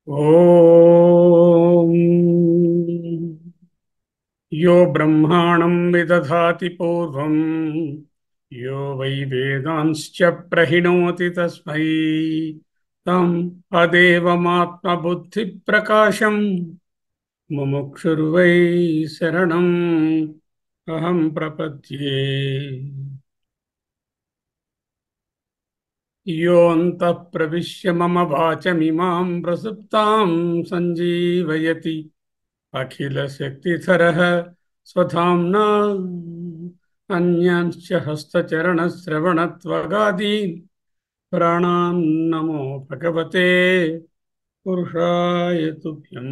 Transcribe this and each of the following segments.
ఓం యో బ్రహ్మాణం విదధాతి పూర్వం యో వై వేదాంశ్చ ప్రహిణోతి తస్మై తం అదేవమాత్మబుద్ధి ప్రకాశం ముముక్షుర్వై శరణం అహం ప్రపద్యే. యోऽन्तः ప్రవిశ్య మమ వాచమిమాం ప్రసుప్తాం సంజీవయతి అఖిలశక్తిధరः స్వధామ్నా అన్యాంశ్చ హస్తచరణశ్రవణత్వగాదీన్ ప్రాణాన్ నమో భగవతే పురుషాయ తుభ్యం.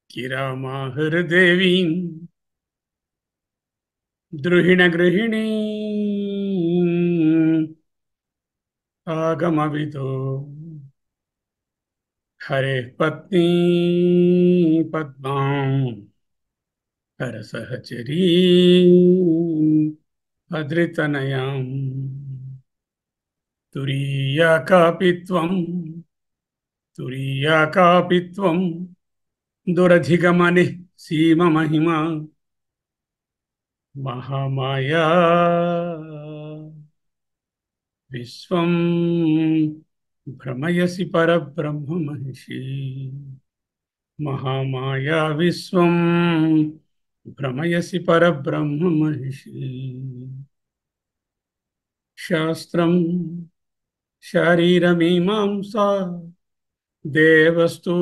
గిరామాహృదేవీం ద్రుహిణ ఆగమవిదో హరే పత్ని పద్మాం హరసహచరీ భద్రితనయాం తురీయాకాపిత్వం దురధిగమని సీమమహిమా మహామాయా విశ్వం భ్రమయసి పరబ్రహ్మ మహిషి. మహామాయా విశ్వం భ్రమయసి పరబ్రహ్మ మహిషి. శాస్త్రం శారీరమీమాంసా దేవస్తు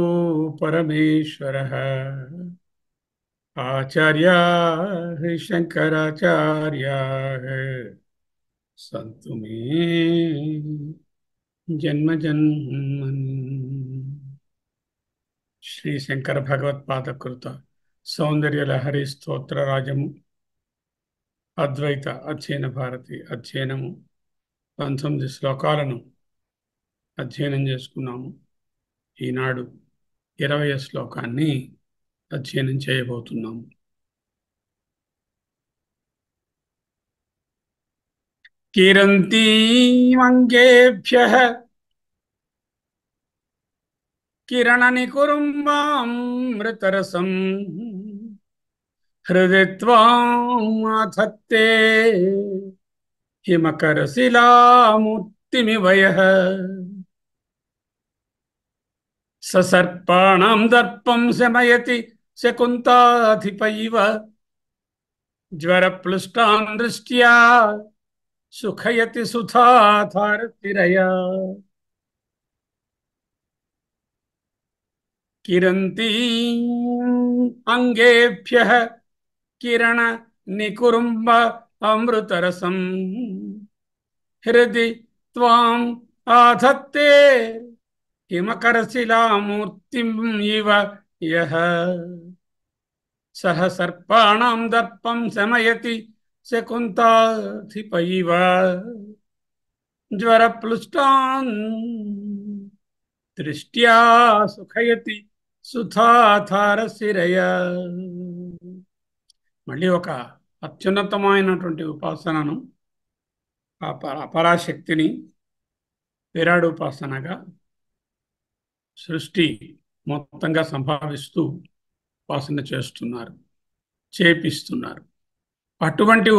పరమేశ్వరః ఆచార్యా శంకరాచార్యాః సంతు మే జన్మజన్మని. శ్రీ శంకర భగవత్పాదకృత సౌందర్యలహరి స్తోత్రరాజము అద్వైత అధ్యయన భారతి అధ్యయనము 19 శ్లోకాలను అధ్యయనం చేసుకున్నాము. ఈనాడు 20వ శ్లోకాన్ని అధ్యయనం చేయబోతున్నాము. కిరంతీమంగేభ్యః కిరణనికురుంబామృతరసం హృది త్వామాధత్తే హిమకరశిలామూర్తిమివయః ససర్పాణాం దర్పం శమయతి శకుంతాధిపైవ జ్వరప్లుష్టాం దృష్ట్యా సుఖయతి సుధాధారతిరయా. కిరంతీ అంగేభ్యః కిరణ నికురుంబ అమృతరసం హృది త్వాం ఆధత్తే హిమకరశిలామూర్తిం ఇవ యః సహ సర్పాణాం దర్పం శమయతి శకుంతాధిపైవ జ్వరప్లుష్టాన్ దృష్ట్యా సుఖయతి సుధాధారశిరయా. మళ్ళీ ఒక అత్యున్నతమైనటువంటి ఉపాసనను అపరాశక్తిని విరాడు ఉపాసనగా సృష్టి మొత్తంగా సంభావిస్తూ ఉపాసన చేపిస్తున్నారు. అటువంటి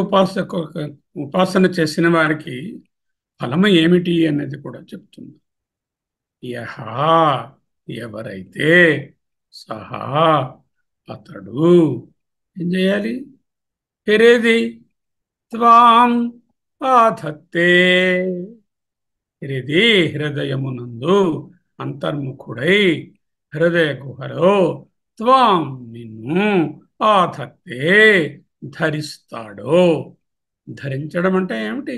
ఉపాసన చేసిన వారికి ఫలము ఏమిటి అనేది కూడా చెప్తున్నారు. యహా ఎవరైతే సహా అతడు ఏం చేయాలి? హృది త్వాం ఆధత్తే హృది హృదయమునందు అంతర్ముఖుడై హృదయ గుహలో త్వాం నిన్ను ఆధత్తే ధరిస్తాడో. ధరించడం అంటే ఏమిటి?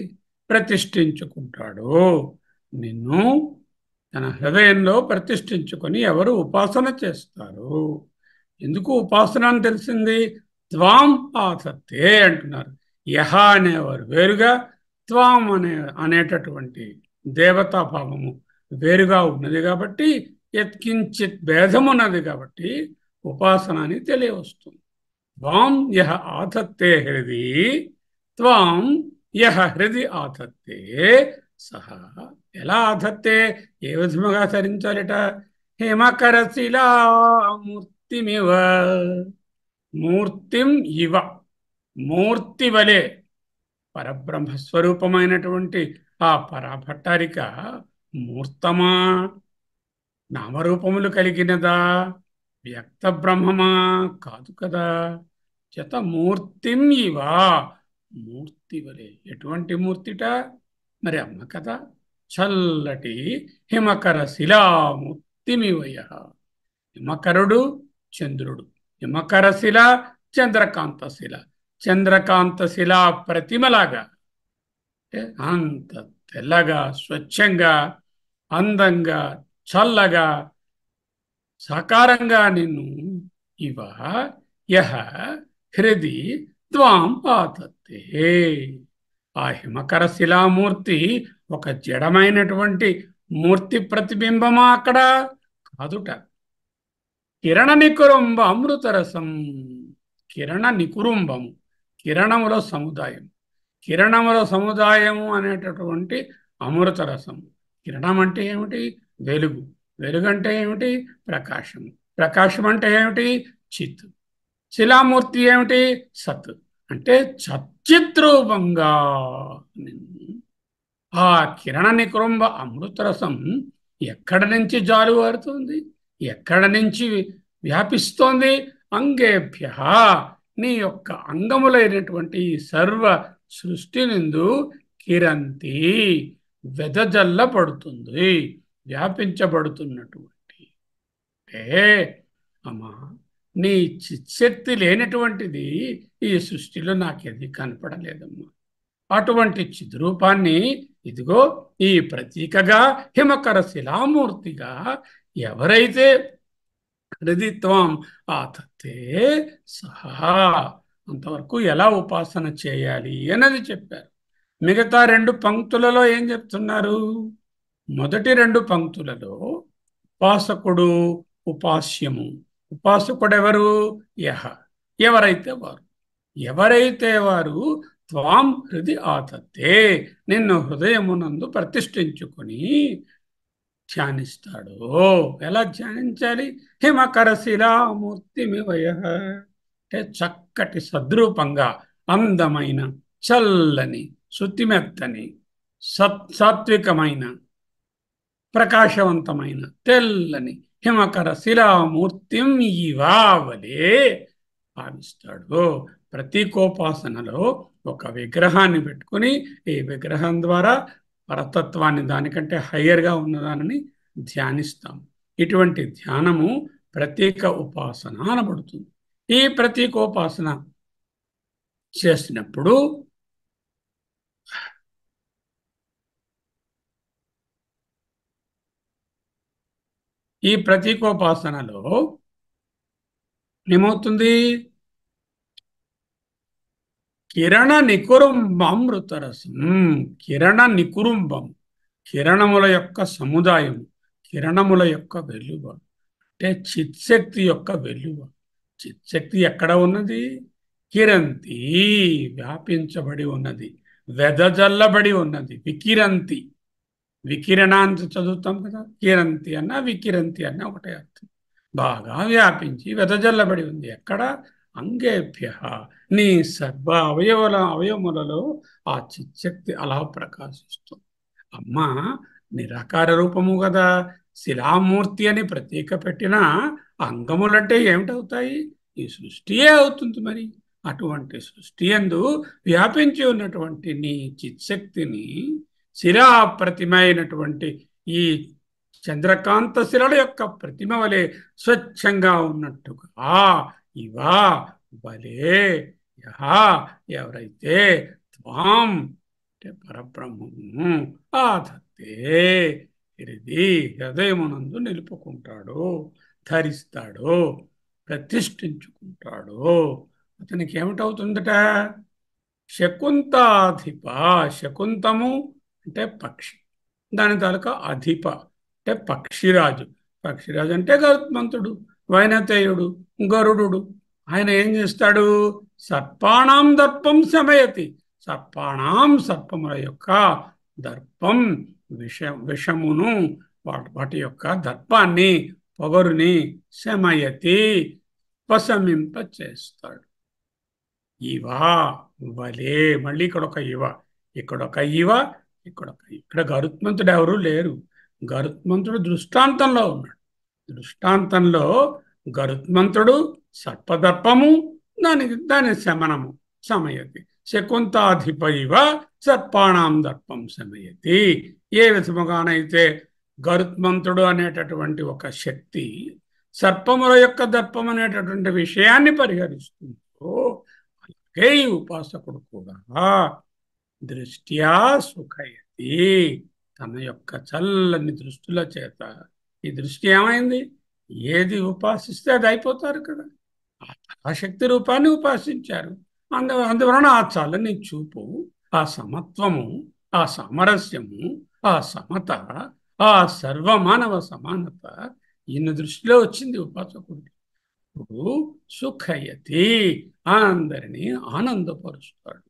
ప్రతిష్ఠించుకుంటాడు. నిన్ను తన హృదయంలో ప్రతిష్ఠించుకొని ఎవరు ఉపాసన చేస్తారు. ఎందుకు ఉపాసన అని తెలిసింది? త్వాం ఆధత్తే అంటున్నారు. యహ అనేవారు వేరుగా, త్వాం అనేటటువంటి దేవతాభావము వేరుగా ఉన్నది కాబట్టి, యత్కించిత్ భేదమున్నది కాబట్టి ఉపాసన అని తెలియవస్తుంది. త్వాం యహ ఆధత్తే హృది త్వాం యహ హృది ఆధత్తే సహా ఎలా ఆధత్తే ఏ విధముగా ధరించాలిట హిమకరశిలా మూర్తిమివ మూర్తిం ఇవ మూర్తి వలె పరబ్రహ్మస్వరూపమైనటువంటి ఆ పరాభట్టారిక మూర్తమా నామరూపములు కలిగినదా వ్యక్త బ్రహ్మమా కాదు కదా చేత మూర్తిం ఇవా మూర్తి వలె ఎటువంటి మూర్తిట మరి అమ్మ కదా చల్లటి హిమకర శిలామూర్తిమివయ హిమకరుడు చంద్రుడు హిమకర శిల చంద్రకాంత శిల చంద్రకాంత శిలా ప్రతిమలాగా అంటే అంత తెల్లగా స్వచ్ఛంగా అందంగా చల్లగా సాకారంగా నిన్ను ఇవ యహ హృది త్వాం ఆతత్తే ఆ హిమకర శిలామూర్తి ఒక జడమైనటువంటి మూర్తి ప్రతిబింబమా అక్కడ కాదుట కిరణ నికురుంబ అమృతరసం కిరణ నికురుంబము కిరణముల సముదాయం కిరణముల సముదాయము అనేటటువంటి అమృతరసం కిరణం అంటే ఏమిటి వెలుగు వెలుగు అంటే ఏమిటి ప్రకాశం ప్రకాశం అంటే ఏమిటి చిత్ శిలామూర్తి ఏమిటి సత్ అంటే సచ్చిద్రూపంగా ఆ కిరణ నికురుంబ అమృతరసం ఎక్కడి నుంచి జాలువారుతుంది ఎక్కడి నుంచి వ్యాపిస్తోంది అంగేభ్య నీ యొక్క అంగములైనటువంటి సర్వ సృష్టి నిందు కిరంతి వెదజల్లబడుతుంది వ్యాపించబడుతున్నటువంటి ఏ అమ్మా నీ చిత్శక్తి లేనటువంటిది ఈ సృష్టిలో నాకేది కనపడలేదమ్మా అటువంటి చిద్రూపాన్ని ఇదిగో ఈ ప్రతీకగా హిమకర శిలామూర్తిగా ఎవరైతే హృదిత్వం ఆతత్తే సహా అంతవరకు ఎలా ఉపాసన చేయాలి అన్నది చెప్పారు మిగతా రెండు పంక్తులలో ఏం చెప్తున్నారు మొదటి రెండు పంక్తులలో ఉపాసకుడు ఉపాస్యము ఉపాసకుడు ఎవరు యహ ఎవరైతే వారు త్వాం హృది ఆతత్తే నిన్ను హృదయమునందు ప్రతిష్ఠించుకొని ధ్యానిస్తాడు ఎలా ధ్యానించాలి హిమకర శిలామూర్తిమివయ అంటే చక్కటి సద్రూపంగా అందమైన చల్లని శుతిమెత్తని సాత్వికమైన ప్రకాశవంతమైన తెల్లని హిమకర శిలామూర్తిం ఇవావలే భావిస్తాడు ప్రతీకోపాసనలో ఒక విగ్రహాన్ని పెట్టుకుని ఈ విగ్రహం ద్వారా పరతత్వాన్ని దానికంటే హయ్యర్గా ఉన్నదానిని ధ్యానిస్తాం ఇటువంటి ధ్యానము ప్రతీక ఉపాసన అనబడుతుంది ఈ ప్రతీకోపాసన చేసినప్పుడు ఈ ప్రతీకోపాసనలో ఏమవుతుంది కిరణ నికురుంబామృతరసం కిరణ నికురుంబం కిరణముల యొక్క సముదాయం కిరణముల యొక్క వెలువ అంటే చిత్శక్తి యొక్క వెలువ చిత్శక్తి ఎక్కడ ఉన్నది కిరంతి వ్యాపించబడి ఉన్నది వెదజల్లబడి ఉన్నది వికిరంతి వికిరణాన్ని చదువుతాం కదా కిరంతి అన్న వికిరంతి అన్న ఒకటే అర్థం బాగా వ్యాపించి వెదజల్లబడి ఉంది ఎక్కడ అంగేభ్య నీ సర్వ అవయవములలో ఆ చిత్శక్తి అలా ప్రకాశిస్తుంది అమ్మ నిరాకార రూపము కదా శిలామూర్తి అని ప్రతీక పెట్టిన అంగములంటే ఏమిటవుతాయి ఈ సృష్టియే అవుతుంది మరి అటువంటి సృష్టి యందు వ్యాపించి ఉన్నటువంటి నీ చిత్శక్తిని శిలా ప్రతిమ అయినటువంటి ఈ చంద్రకాంత శిలల యొక్క ప్రతిమ వలె స్వచ్ఛంగా ఉన్నట్టుగా ఇవా వలే యహా ఎవరైతే త్వాం అంటే పరబ్రహ్మము ఆధత్తే ఇది హృదయమునందు నిలుపుకుంటాడు ధరిస్తాడు ప్రతిష్ఠించుకుంటాడు అతనికి ఏమిటవుతుందట శకుంతాధిప శకుంతము అంటే పక్షి దాని తాలూకా అధిప అంటే పక్షిరాజు పక్షిరాజు అంటే గరుత్మంతుడు వైనతేయుడు గరుడు ఆయన ఏం చేస్తాడు సర్పాణం దర్పం శమయతి సర్పాణం సర్పముల యొక్క దర్పం విషమును వాటి యొక్క దర్పాన్ని, పొగరుని శమయతి ఉపశమింప చేస్తాడు. ఇవా వలే, మళ్ళీ ఇక్కడ ఒక ఇవ, ఇక్కడ ఒక ఇవ, ఇక్కడ గరుత్మంతుడు ఎవరు లేరు. గరుత్మంతుడు దృష్టాంతంలో ఉన్నాడు. దృష్టాంతంలో గరుత్మంతుడు సర్పదర్పము, దాని శమనము శమయతి. శకుంతాధిప ఇవ సర్పాణం దర్పం శమయతి. ఏ విధముగానైతే గరుత్మంతుడు అనేటటువంటి ఒక శక్తి సర్పముల యొక్క దర్పం అనేటటువంటి విషయాన్ని పరిహరిస్తుందో, అలాగే ఈ ఉపాసకుడు కూడా దృష్ట్యా సుఖయతి, తన యొక్క చల్లని దృష్టిల చేత. ఈ దృష్టి ఏమైంది? ఏది ఉపాసిస్తే అది అయిపోతారు కదా. ఆ శక్తి రూపాన్ని ఉపాసించారు. అందువలన ఆ చల్లని చూపు, ఆ సమత్వము, ఆ సామరస్యము, ఆ సమత, ఆ సర్వమానవ సమానత ఈయన దృష్టిలో వచ్చింది ఉపాసకుడికి. ఇప్పుడు సుఖయతి, అందరినీ ఆనందపరుస్తాడు.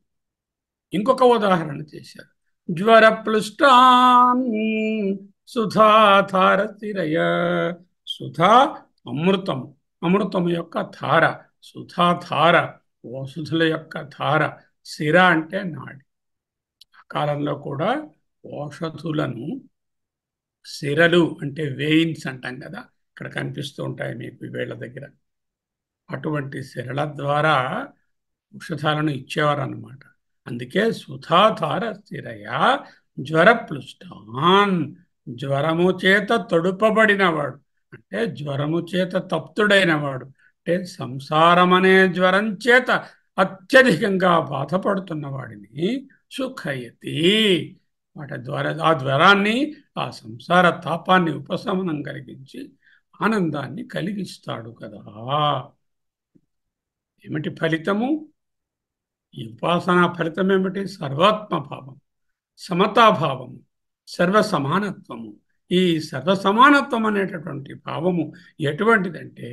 ఇంకొక ఉదాహరణ చేశారు. జ్వరప్లుష్టాన్ సుధాధారతిరయ. సుధా అమృతము, అమృతము యొక్క ధార, సుధాధార, ఓషధుల యొక్క ధార. శిర అంటే నాడి. ఆ కాలంలో కూడా ఓషధులను సిరలు అంటే వెయిన్స్ అంటాం కదా, ఇక్కడ కనిపిస్తూ ఉంటాయి మీకు వీళ్ళ దగ్గర. అటువంటి సిరల ద్వారా ఔషధాలను ఇచ్చేవారు అన్నమాట. అందుకే సుధాధార స్థిరయ జ్వరప్లుష్టాన్, జ్వరము చేత తొడుపబడినవాడు, అంటే జ్వరము చేత తప్తుడైనవాడు, అంటే సంసారం అనే జ్వరం చేత అత్యధికంగా బాధపడుతున్న వాడిని సుఖయతి, వాటి ద్వారా ఆ జ్వరాన్ని, ఆ సంసార తాపాన్ని ఉపశమనం కలిగించి ఆనందాన్ని కలిగిస్తాడు కదా. ఏమిటి ఫలితము? ఈ ఉపాసనా ఫలితం ఏమిటి? సర్వాత్మభావం, సమతాభావము, సర్వసమానత్వము. ఈ సర్వసమానత్వం అనేటటువంటి భావము ఎటువంటిదంటే,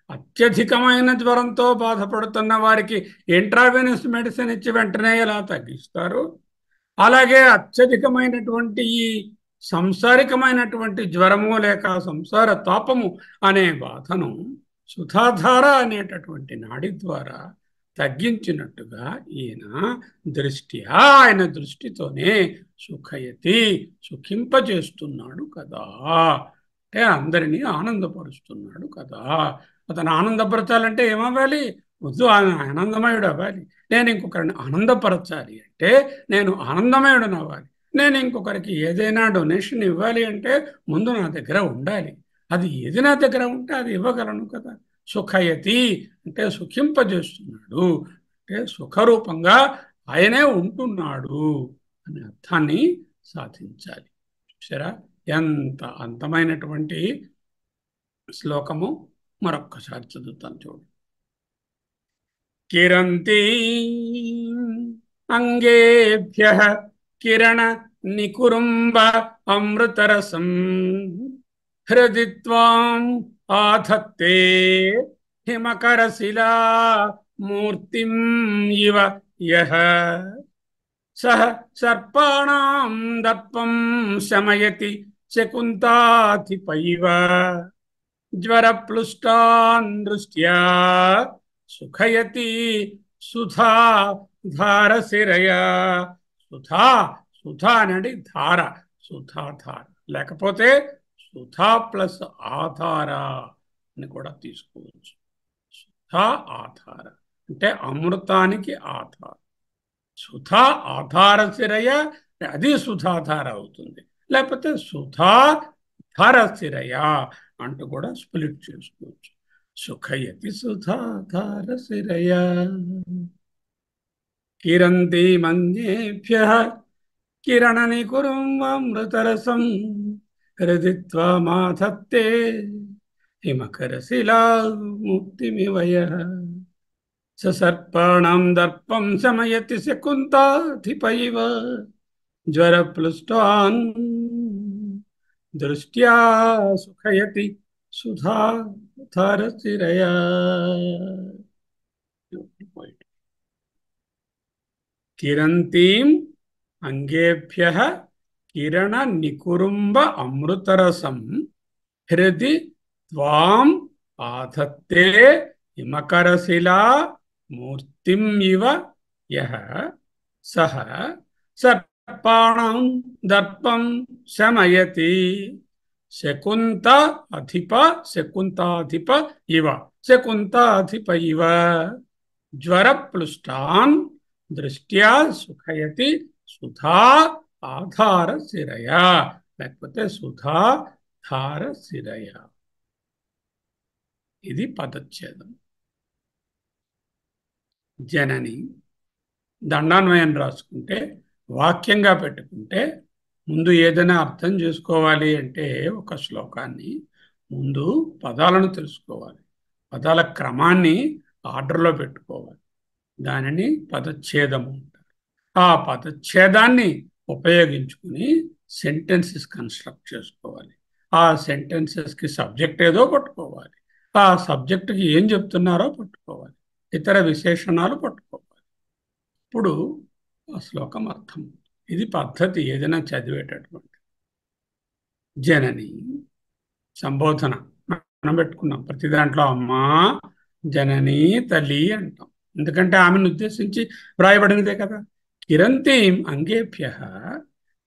అత్యధికమైన జ్వరంతో బాధపడుతున్న వారికి ఇంట్రావెనస్ మెడిసిన్ ఇచ్చి వెంటనే ఎలా తగ్గిస్తారు, అలాగే అత్యధికమైనటువంటి ఈ సంసారికమైనటువంటి జ్వరము లేక సంసార తాపము అనే బాధను సుధాధార అనేటటువంటి నాడి ద్వారా తగ్గించినట్టుగా ఈయన దృష్ట్యా, ఆయన దృష్టితోనే సుఖయతి, సుఖింపజేస్తున్నాడు కదా. అంటే అందరినీ ఆనందపరుస్తున్నాడు కదా. అతను ఆనందపరచాలంటే ఏమవ్వాలి? వద్దు, ఆయన ఆనందమయుడు అవ్వాలి. నేను ఇంకొకరిని ఆనందపరచాలి అంటే నేను ఆనందమయుడు అవ్వాలి. నేను ఇంకొకరికి ఏదైనా డొనేషన్ ఇవ్వాలి అంటే ముందు నా దగ్గర ఉండాలి. అది ఏది నా దగ్గర ఉంటే అది ఇవ్వగలను కదా. సుఖయతి అంటే సుఖింపజేస్తున్నాడు, అంటే సుఖరూపంగా ఆయనే ఉంటున్నాడు అనే అర్థాన్ని సాధించాలి. చూసారా ఎంత అంతమైనటువంటి శ్లోకము. మరొక్కసారి చదువుతాను చూడండి. కిరంతి అంగేభ్యః కిరణ నికురుంబ అమృతరసం హృది త్వాం ఆధత్తే హిమకరశిలా మూర్తిం ఇవ యః సహ సర్పాణాం దర్పం శమయతి శకుంతాధిపైవ జ్వరప్లుష్టాన్ దృష్ట్యా సుఖయతి సుధా ధారశిరయ. సుధా, సుధా అనేది ధార, సుధాధార, లేకపోతే సుధా ప్లస్ ఆధార అని కూడా తీసుకోవచ్చు. సుధా ఆధార అంటే అమృతానికి ఆధార. సుధా ఆధార శిరయ అది సుధాధార అవుతుంది, లేకపోతే సుధా ధార శిరయ అంటూ కూడా స్ప్లిట్ చేసుకోవచ్చు. సుఖయతి సుధాధార శిరయ. కిరంతి మంగేభ్యః కిరణ నికురుమృతరసం హృది త్వామాధత్తే హిమకరశిలా ముక్తిమివ యః సర్పాణాం దర్పం శమయతి శకుంతాధిపైవ జ్వరప్లుష్టాన్ దృష్ట్యా సుఖయతి సుధాధారశిరయ. కిరంతీం అంగేభ్యః కిరణ నికురుంబ అమృతరసం హృది త్వాం ఆధత్తే హిమకరశిలా మూర్తిం ఇవ యః సహ సర్పాణం దర్పం శమయతి శకుంత అధిప శకుంతాధిప ఇవ శకుంతాధిప ఇవ జ్వరప్లుష్టాన్ దృష్ట్యా సుఖయతి సుధా ఆధార శిరయ, లేకపోతే సుధా ధార శిరయ. ఇది పదచ్ఛేదం. జనని దండాన్వయం రాసుకుంటే, వాక్యంగా పెట్టుకుంటే, ముందు ఏదైనా అర్థం చేసుకోవాలి అంటే ఒక శ్లోకాన్ని ముందు పదాలను తెలుసుకోవాలి, పదాల క్రమాన్ని ఆర్డర్లో పెట్టుకోవాలి. దానిని పదచ్ఛేదము అంటారు. ఆ పదచ్ఛేదాన్ని ఉపయోగించుకుని సెంటెన్సెస్ కన్స్ట్రక్ట్ చేసుకోవాలి. ఆ సెంటెన్సెస్కి సబ్జెక్ట్ ఏదో పట్టుకోవాలి, ఆ సబ్జెక్టుకి ఏం చెప్తున్నారో పట్టుకోవాలి, ఇతర విశేషణాలు పట్టుకోవాలి. ఇప్పుడు ఆ శ్లోకం అర్థం. ఇది పద్ధతి ఏదైనా చదివేటటువంటి. జనని సంబోధన మనం పెట్టుకున్నాం. ప్రతి దాంట్లో అమ్మా, జనని, తల్లి అంటాం. ఎందుకంటే ఆమెను ఉద్దేశించి వ్రాయబడినదే కదా. కిరంతీం అంగేభ్య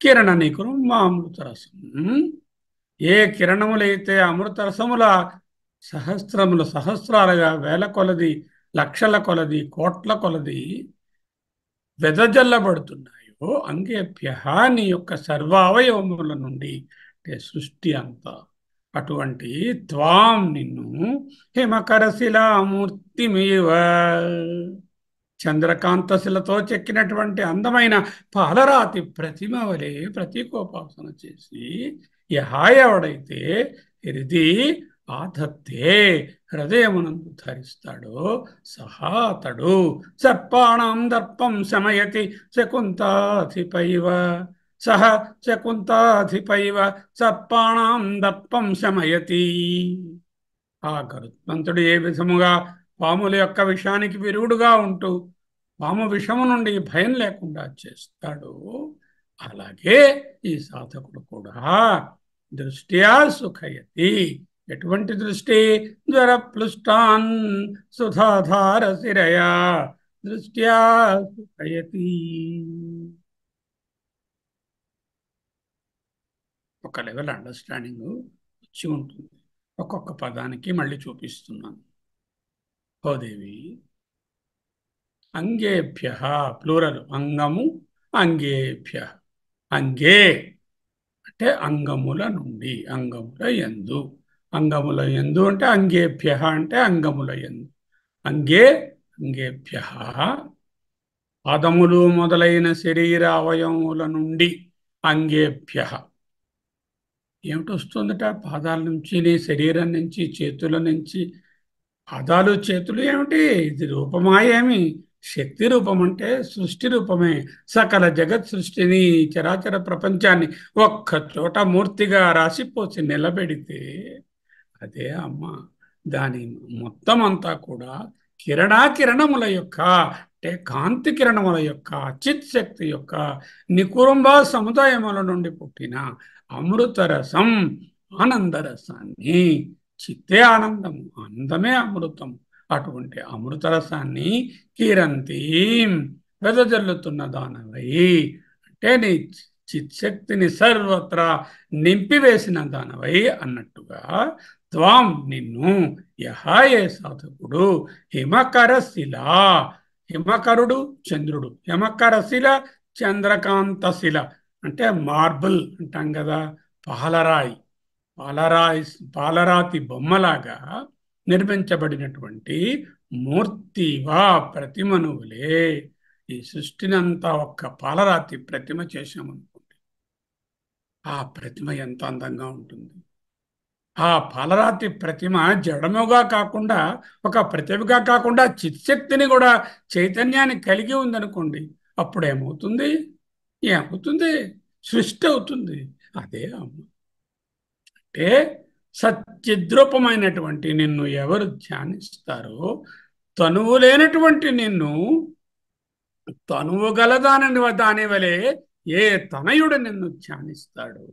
కిరణ నికురుమామృతరసం. ఏ కిరణములైతే అమృతరసముల సహస్రముల సహస్రాలుగా వేల కొలది, లక్షల కొలది, కోట్ల కొలది వెదజల్లబడుతున్నాయో, అంగేభ్య నీ యొక్క సర్వావయవముల నుండి, అంటే సృష్టి అంతా, అటువంటి త్వాం నిన్ను హిమకరశిలామూర్తిమివ చంద్రకాంతశిలతో చెక్కినటువంటి అందమైన పాలరాతి ప్రతిమ వలె ప్రతీకోపాసన చేసి ఎవడైతే హృది ఆధత్తే హృదయమునందు ధరిస్తాడో సహా అతడు సర్పాణం దర్పం శమయతి శకుంతాధిపైవ సహ శకుంతాధిపైవ సర్పాణం దర్పం శమయతి. ఆ గరుత్మంతుడు ఏ విధముగా పాముల యొక్క విషానికి విరుగుడుగా ఉంటూ పాము విషము నుండి భయం లేకుండా చేస్తాడు, అలాగే ఈ సాధకుడు కూడా దృష్ట్యా సుఖయతి. ఎటువంటి దృష్టి? జ్వరప్లుష్టాన్ సుధాధార శిరయా దృష్ట్యా సుఖయతి. ఒక లెవెల్ అండర్స్టాండింగ్ వచ్చి ఉంటుంది. ఒక్కొక్క పదానికి మళ్ళీ చూపిస్తున్నాను. హోదేవి అంగేభ్య ప్లూరల్ అంగము, అంగేభ్య అంగే అంటే అంగముల నుండి, అంగముల యందు, అంగముల యందు అంటే అంగేభ్య అంటే అంగముల యందు, అంగే అంగేభ్య పాదములు మొదలైన శరీర అవయవముల నుండి, అంగేభ్య ఏమిటి వస్తుందట? పాదాల నుంచి, నీ శరీరం నుంచి, చేతుల నుంచి. పాదాలు చేతులు ఏమిటి? ఇది రూపమా? ఏమి శక్తి రూపం అంటే సృష్టి రూపమే. సకల జగత్ సృష్టిని, చరాచర ప్రపంచాన్ని ఒక్క చోట మూర్తిగా రాసిపోసి నిలబెడితే అదే అమ్మ. దాని మొత్తం అంతా కూడా కిరణముల యొక్క, అంటే కాంతి కిరణముల యొక్క, చిత్ శక్తి యొక్క నికురుంబ సముదాయముల నుండి పుట్టిన అమృతరసం, ఆనందరసాన్ని. చిత్తే ఆనందం, ఆనందమే అమృతం. అటువంటి అమృతరసాన్ని కిరంతి వెదజల్లుతున్న దానవై, అంటే నీ చిత్శక్తిని సర్వత్రా నింపివేసిన దానవై అన్నట్టుగా, త్వాం నిన్ను ఏ సాధకుడు హిమకరశిల, హిమకరుడు చంద్రుడు, హిమకరశిల చంద్రకాంతశిల అంటే మార్బుల్ అంటాం కదా, పాలరాయి, పాలరాతి బొమ్మలాగా నిర్మించబడినటువంటి మూర్తివా ప్రతిమనువులే. ఈ సృష్టినంతా ఒక్క పాలరాతి ప్రతిమ చేశామనుకోండి, ఆ ప్రతిమ ఎంత అందంగా ఉంటుంది. ఆ పాలరాతి ప్రతిమ జడముగా కాకుండా, ఒక ప్రతిభగా కాకుండా చిత్శక్తిని కూడా, చైతన్యాన్ని కలిగి ఉందనుకోండి, అప్పుడేమవుతుంది? ఏమవుతుంది? సృష్టి అవుతుంది. అదే అమ్మ. అంటే సత్యద్రూపమైనటువంటి నిన్ను ఎవరు ధ్యానిస్తారో, తనువు లేనటువంటి నిన్ను తనువు గలదాని వలె ఏ తనయుడు నిన్ను ధ్యానిస్తాడు?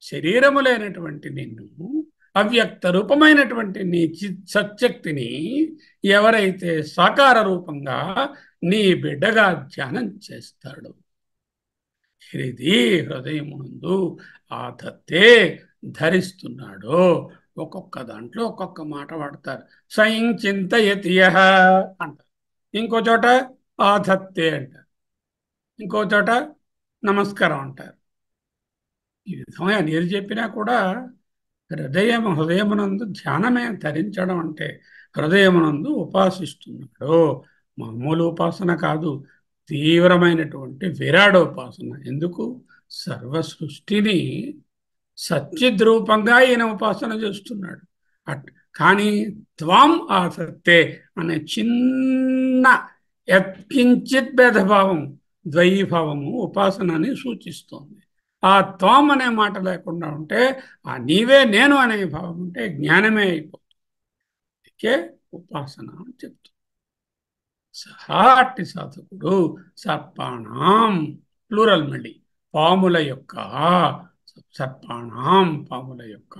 శరీరము లేనటువంటి నిన్ను, అవ్యక్త రూపమైనటువంటి నీ సత్శక్తిని ఎవరైతే సాకార రూపంగా నీ బిడ్డగా ధ్యానం చేస్తాడు, హృది హృదయమునందు ఆధత్తే ధరిస్తున్నాడో, ఒక్కొక్క దాంట్లో ఒక్కొక్క మాట వాడతారు. సైం చింతయతి యః అంటారు, ఇంకో చోట ఆధత్తే అంటారు, ఇంకో చోట నమస్కారం అంటారు. ఈ విధంగా నేను చెప్పినా కూడా హృదయమునందు ధ్యానమే ధరించడం అంటే హృదయమునందు ఉపాసిస్తున్నాడు. మామూలు ఉపాసన కాదు, తీవ్రమైనటువంటి విరాడోపాసన. ఎందుకు? సర్వ సృష్టిని సచ్చిద్రూపంగా ఈయన ఉపాసన చేస్తున్నాడు. అట్ కానీ త్వాం ఆసక్తే అనే చిన్న యత్కించిత్ భేదభావం, ద్వైభావము ఉపాసనని సూచిస్తోంది. ఆ త్వం అనే మాట లేకుండా ఉంటే, ఆ నీవే నేను అనే భావం ఉంటే జ్ఞానమే అయిపోతుంది. అందుకే ఉపాసన అని చెప్తుంది. సహా అట్టి సాధకుడు సర్పాణం, ప్లూరల్ మళ్ళీ, పాముల యొక్క, సర్పాణం పాముల యొక్క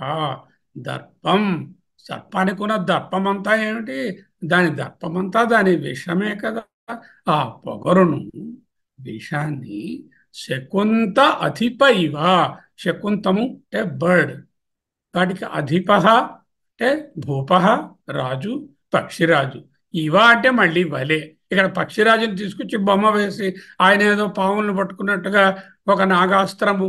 దర్పం, సర్పానికి ఉన్న దర్పమంతా ఏమిటి? దాని దర్పమంతా దాని విషమే కదా. ఆ పొగరును, విషాన్ని శకుంత అధిప ఇవ, శకుంతము అంటే బర్డ్, వాటికి అధిప అంటే భూప రాజు, పక్షిరాజు. ఇవ అంటే మళ్ళీ వలే. ఇక్కడ పక్షిరాజుని తీసుకొచ్చి బొమ్మ వేసి ఆయన ఏదో పాములను పట్టుకున్నట్టుగా ఒక నాగాస్త్రము,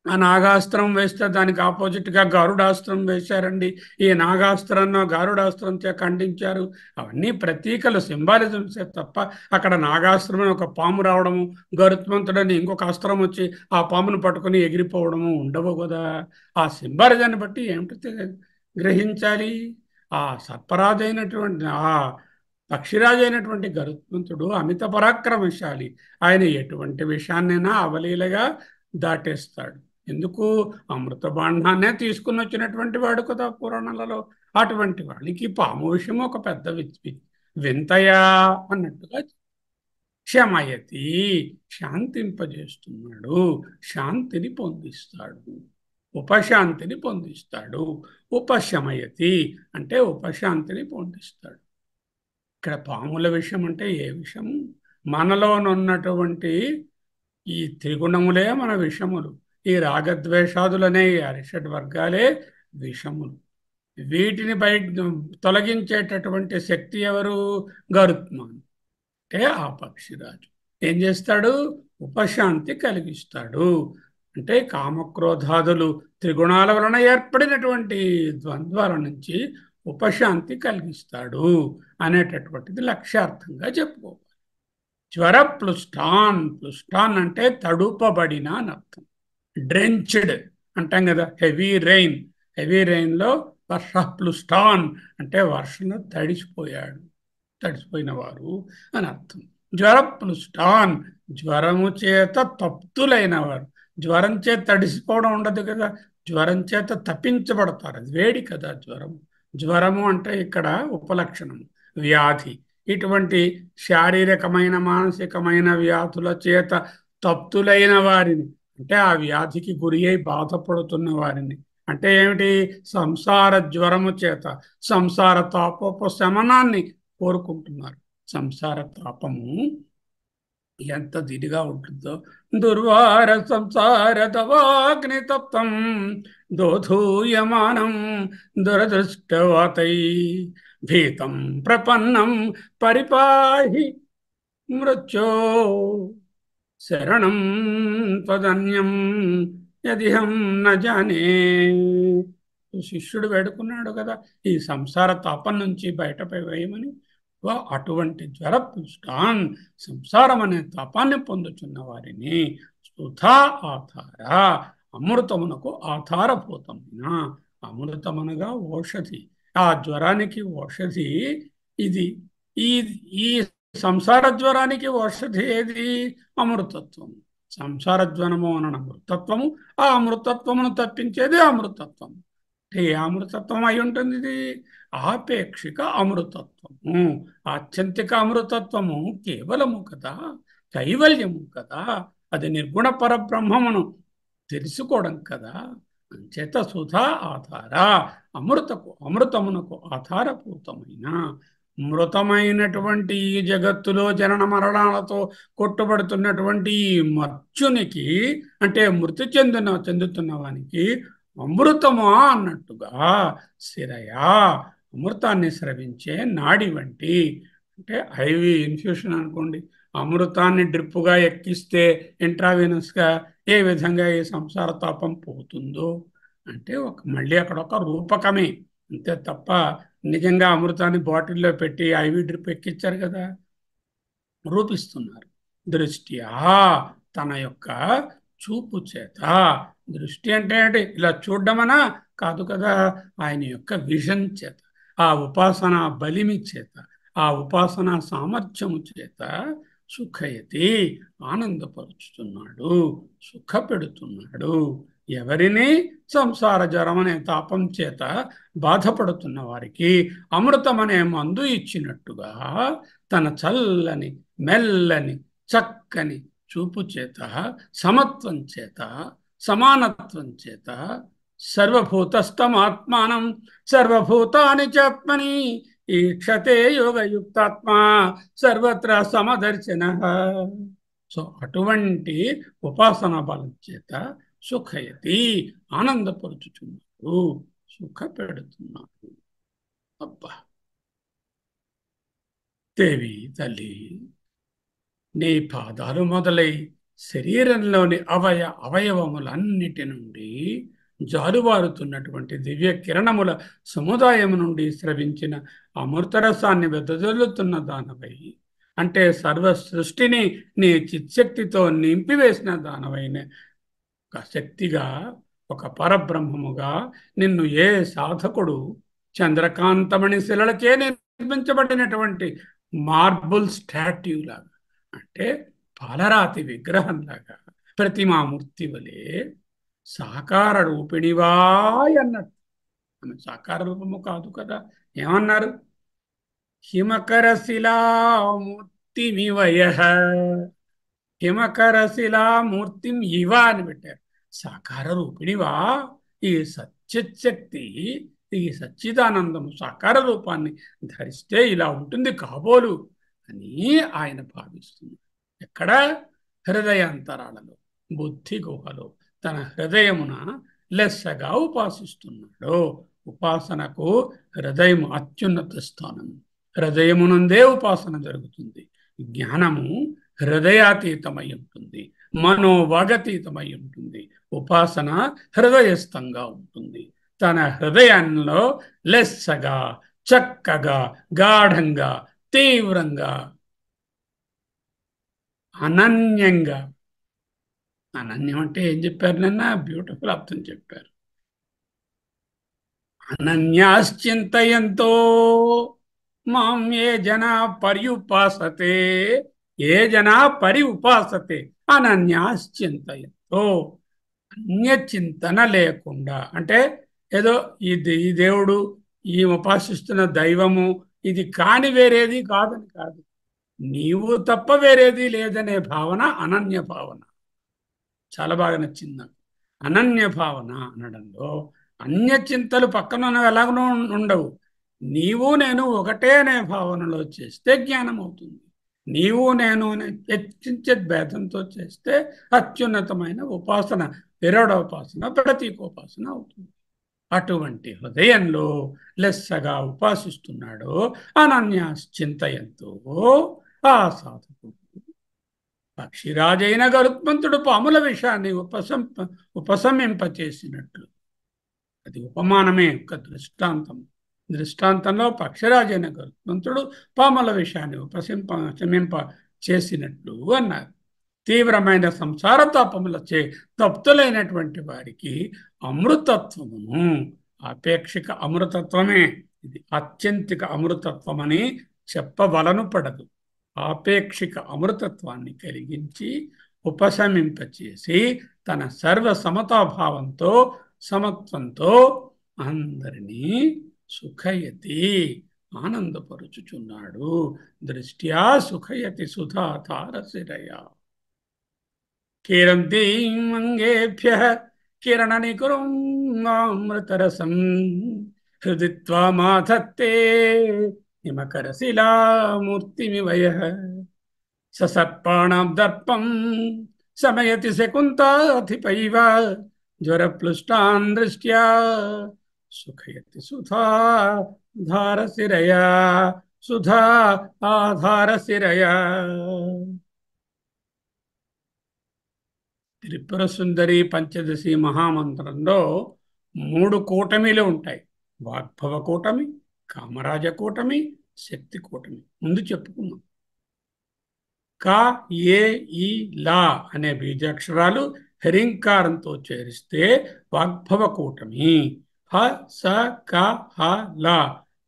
ఆ నాగాస్త్రం వేస్తే దానికి ఆపోజిట్గా గరుడాస్త్రం వేశారండి. ఈ నాగాస్త్రాన్ని గరుడాస్త్రంతో ఖండించారు. అవన్నీ ప్రతీకలు, సింబాలిజమ్సే తప్ప అక్కడ నాగాస్త్రం అని ఒక పాము రావడము, గరుత్మంతుడని ఇంకొక అస్త్రం వచ్చి ఆ పామును పట్టుకుని ఎగిరిపోవడము ఉండవు కదా. ఆ సింబాలిజాన్ని బట్టి ఏమిటి గ్రహించాలి? ఆ సర్పరాజు అయినటువంటి, ఆ పక్షిరాజు అయినటువంటి గరుత్మంతుడు అమిత పరాక్రమశాలి. ఆయన ఎటువంటి విషయాన్నైనా అవలీలగా దాటేస్తాడు. ఎందుకు? అమృత బాండాన్నే తీసుకుని వచ్చినటువంటి వాడు కదా పురాణాలలో. అటువంటి వాడికి పాము విషయం ఒక పెద్ద వింతయా అన్నట్టుగా క్షమయతి, శాంతింపజేస్తున్నాడు, శాంతిని పొందిస్తాడు, ఉపశాంతిని పొందిస్తాడు. ఉపశమయతి అంటే ఉపశాంతిని పొందిస్తాడు. ఇక్కడ పాముల విషయం అంటే ఏ విషయం? మనలోనున్నటువంటి ఈ త్రిగుణములే మన విషములు. ఈ రాగద్వేషాదులనే ఈ అరిషడ్ వర్గాలే విషములు. వీటిని తొలగించేటటువంటి శక్తి ఎవరు? గరుత్మాన్ అంటే ఆ పక్షిరాజు. ఏం చేస్తాడు? ఉపశాంతి కలిగిస్తాడు. అంటే కామక్రోధాదులు త్రిగుణాల వలన ఏర్పడినటువంటి ద్వంద్వాల నుంచి ఉపశాంతి కలిగిస్తాడు అనేటటువంటిది లక్ష్యార్థంగా చెప్పుకోవాలి. జ్వర ప్లుష్టాన్, ప్లుష్టాన్ అంటే తడుపబడిన అని అర్థం. డ్రెంచ్డ్ అంటాం కదా, హెవీ రెయిన్. హెవీ రెయిన్లో వర్ష ప్లుష్టాన్ అంటే వర్షంలో తడిసిపోయాడు, తడిసిపోయిన వారు అని అర్థం. జ్వర ప్లుష్టాన్ జ్వరము చేత తప్తులైన వారు. జ్వరం చేత తడిసిపోవడం ఉండదు కదా, జ్వరం చేత తప్పించబడతారు. అది వేడి కదా జ్వరము. జ్వరము అంటే ఇక్కడ ఉపలక్షణం వ్యాధి. ఇటువంటి శారీరకమైన మానసికమైన వ్యాధుల చేత తప్తులైన వారిని, అంటే ఆ వ్యాధికి గురి అయి బాధపడుతున్న వారిని, అంటే ఏమిటి? సంసార జ్వరము చేత సంసార తాపోపశమనాన్ని కోరుకుంటున్నారు. సంసార తాపము ఎంత దిడిగా ఉంటుందో. దుర్వార సంసార తవాగ్ని తప్తం దోధూయమానం దురదృష్టవాతై భీతం ప్రపన్నం పరిపాహి మృత్యో శరణం త్వదన్యం యదిహం న జానే. శిష్యుడు వేడుకున్నాడు కదా ఈ సంసార తాపం నుంచి బయటపై వేయమని. అటువంటి జ్వరపుష్టాన్ సంసారం అనే తాపాన్ని పొందుతున్న వారిని సుధా ఆధార, అమృతమునకు ఆధారభూతమైన, అమృతమనగా ఔషధి. ఆ జ్వరానికి ఔషధి ఇది. ఈ ఈ సంసార జ్వరానికి ఔషధి ఏది? అమృతత్వము. సంసార జ్వరము అన్న అమృతత్వము, ఆ అమృతత్వమును తప్పించేది అమృతత్వము. ఏ అమృతత్వం అయి ఉంటుంది? ఇది ఆపేక్షిక అమృతత్వము. ఆత్యంతిక అమృతత్వము కేవలము కదా, కైవల్యము కదా. అది నిర్గుణ పరబ్రహ్మమును తెలుసుకోవడం కదా. అంచేత సుధా ఆధార, అమృతమునకు ఆధారభూతమైన మృతమైనటువంటి ఈ జగత్తులో జనన మరణాలతో కొట్టుబడుతున్నటువంటి ఈ మర్చునికి, అంటే మృతి చెందుతున్న వానికి అమృతమా అన్నట్టుగా శిరయా, అమృతాన్ని స్రవించే నాడి వంటి. అంటే ఐవి ఇన్ఫ్యూషన్ అనుకోండి, అమృతాన్ని డ్రిప్పుగా ఎక్కిస్తే ఇంట్రావీనస్గా ఏ విధంగా ఈ సంసార తాపం పోతుందో, అంటే మళ్ళీ అక్కడ ఒక రూపకమే అంతే తప్ప నిజంగా అమృతాన్ని బాటిల్లో పెట్టి ఐవి డ్రిప్ ఎక్కించారు కదా, రూపిస్తున్నారు. దృష్ట్యా, తన యొక్క చూపు చేత. దృష్టి అంటే ఏంటి? ఇలా చూడడమనా? కాదు కదా, ఆయన యొక్క విజన్ చేత, ఆ ఉపాసన బలిమి చేత, ఆ ఉపాసన సామర్థ్యము చేత సుఖయతి, ఆనందపరుచుతున్నాడు, సుఖ పెడుతున్నాడు. ఎవరిని? సంసార జరం అనే తాపం చేత బాధపడుతున్న వారికి అమృతం అనే మందు ఇచ్చినట్టుగా తన చల్లని మెల్లని చక్కని చూపు చేత, సమత్వం చేత, సమానత్వం చేత, సర్వభూతస్థమాత్మానం సర్వభూతాని చాత్మని ఈక్షతే యోగయుక్తాత్మ సర్వత్ర సమదర్శన. సో అటువంటి ఉపాసన బలం చేత సుఖయతి, ఆనందపరుచుచున్నాడు, సుఖ పెడుతున్నాడు. అబ్బా, దేవి తల్లి, నీ పాదాలు మొదలై శరీరంలోని అవయవములన్నిటి నుండి జారువారుతున్నటువంటి దివ్య కిరణముల సముదాయం నుండి స్రవించిన అమృతరసాన్ని వెదజల్లుతున్న దానవై, అంటే సర్వ సృష్టిని నీ చిత్శక్తితో నింపివేసిన దానవైన ఒక శక్తిగా, ఒక పరబ్రహ్మముగా నిన్ను ఏ సాధకుడు చంద్రకాంతమణి శిలలచే నిర్మించబడినటువంటి మార్బుల్ స్టాట్యూ లాగా, అంటే పాలరాతి విగ్రహంలాగా ప్రతిమామూర్తి వలె సాకార రూపిణివాయ్ అన్నట్టు. ఆమె సాకార రూపము కాదు కదా. ఏమన్నారు? హిమకర శిలామూర్తిమివయ, హిమకర శిలామూర్తిం ఇవ అని పెట్టారు. సాకార రూపిణివా, ఈ సత్యశక్తి, ఈ సచ్చిదానందము సాకార రూపాన్ని ధరిస్తే ఇలా ఉంటుంది కాబోలు అని ఆయన భావిస్తున్నారు. ఎక్కడ? హృదయాంతరాలలో, బుద్ధి గుహలో, తన హృదయమున లెస్సగా ఉపాసిస్తున్నాడు. ఉపాసనకు హృదయం అత్యున్నత స్థానం. హృదయమునందే ఉపాసన జరుగుతుంది. జ్ఞానము హృదయాతీతమై ఉంటుంది, మనోవాగతీతమై ఉంటుంది. ఉపాసన హృదయస్థంగా ఉంటుంది. తన హృదయంలో లెస్సగా, చక్కగా, గాఢంగా, తీవ్రంగా, అనన్యంగా. అనన్యం అంటే ఏం చెప్పారు నిన్న? బ్యూటిఫుల్ అర్థం చెప్పారు. అనన్యాశ్చింతయంతో మాం ఏ జనా పర్యుపాసతే, ఏ జనా ఉపాసతే అనన్యాశ్చింతయంతో. అన్య చింతన లేకుండా, అంటే ఏదో ఈ దేవుడు, ఈ ఉపాసిస్తున్న దైవము ఇది కాని వేరేది కాదని కాదు, నీవు తప్ప వేరేది లేదనే భావన అనన్య భావన. చాలా బాగా నచ్చింది నాకు. అనన్య భావన అనడంలో అన్య చింతలు పక్కన ఎలాగనో ఉండవు. నీవు నేను ఒకటే అనే భావనలో చేస్తే జ్ఞానం అవుతుంది. నీవు నేను అనే హెచ్చించే భేదంతో చేస్తే అత్యున్నతమైన ఉపాసన, విరడోపాసన, ప్రతీకోపాసన అవుతుంది. అటువంటి హృదయంలో లెస్సగా ఉపాసిస్తున్నాడు అనన్యాశ్చింతయంతో ఆ సాధకుడు. పక్షిరాజైన గరుత్మంతుడు పాముల విషయాన్ని ఉపశమింపచేసినట్లు. అది ఉపమానమే, ఒక దృష్టాంతం. దృష్టాంతంలో పక్షిరాజైన గరుత్మంతుడు పాముల విషయాన్ని ఉపశమింప చేసినట్లు అన్నారు. తీవ్రమైన సంసార తాపములచే తప్తులైనటువంటి వారికి అమృతత్వమును, ఆపేక్షిక అమృతత్వమే ఇది, అత్యంతిక అమృతత్వం అని చెప్పవలను పడదు. ఆపేక్షిక అమృతత్వాన్ని కలిగించి ఉపశమింపచేసి తన సర్వ సమతాభావంతో, సమత్వంతో అందరినీ సుఖయతి, ఆనందపరుచుచున్నాడు. దృష్ట్యా సుఖయతి సుధాధార శిరయ. కిరంతీమంగేభ్యః కిరణనికురుమృతరసం హృది త్వామాధత్తే హిమకరశిలామూర్తిమివయః ససర్పాణాం దర్పం సమయతి శకుంతాధిపైవ జ్వరప్లుష్టాన్ దృష్ట్యా సుఖయతి సుధా ధారశిరయా సుధా ఆధారశిరయా. త్రిపుర సుందరి పంచదశి మహామంత్రంలో మూడు కూటమిలు ఉంటాయి. వాగ్భవ కూటమి, కామరాజ కూటమి, శక్తి కూటమి. ముందు చెప్పుకున్నాం. కా, ఏ, ఈ, లా అనే బీజాక్షరాలు హరింకారంతో చేరిస్తే వాగ్భవ కూటమి. హ, స, క, హ, ల,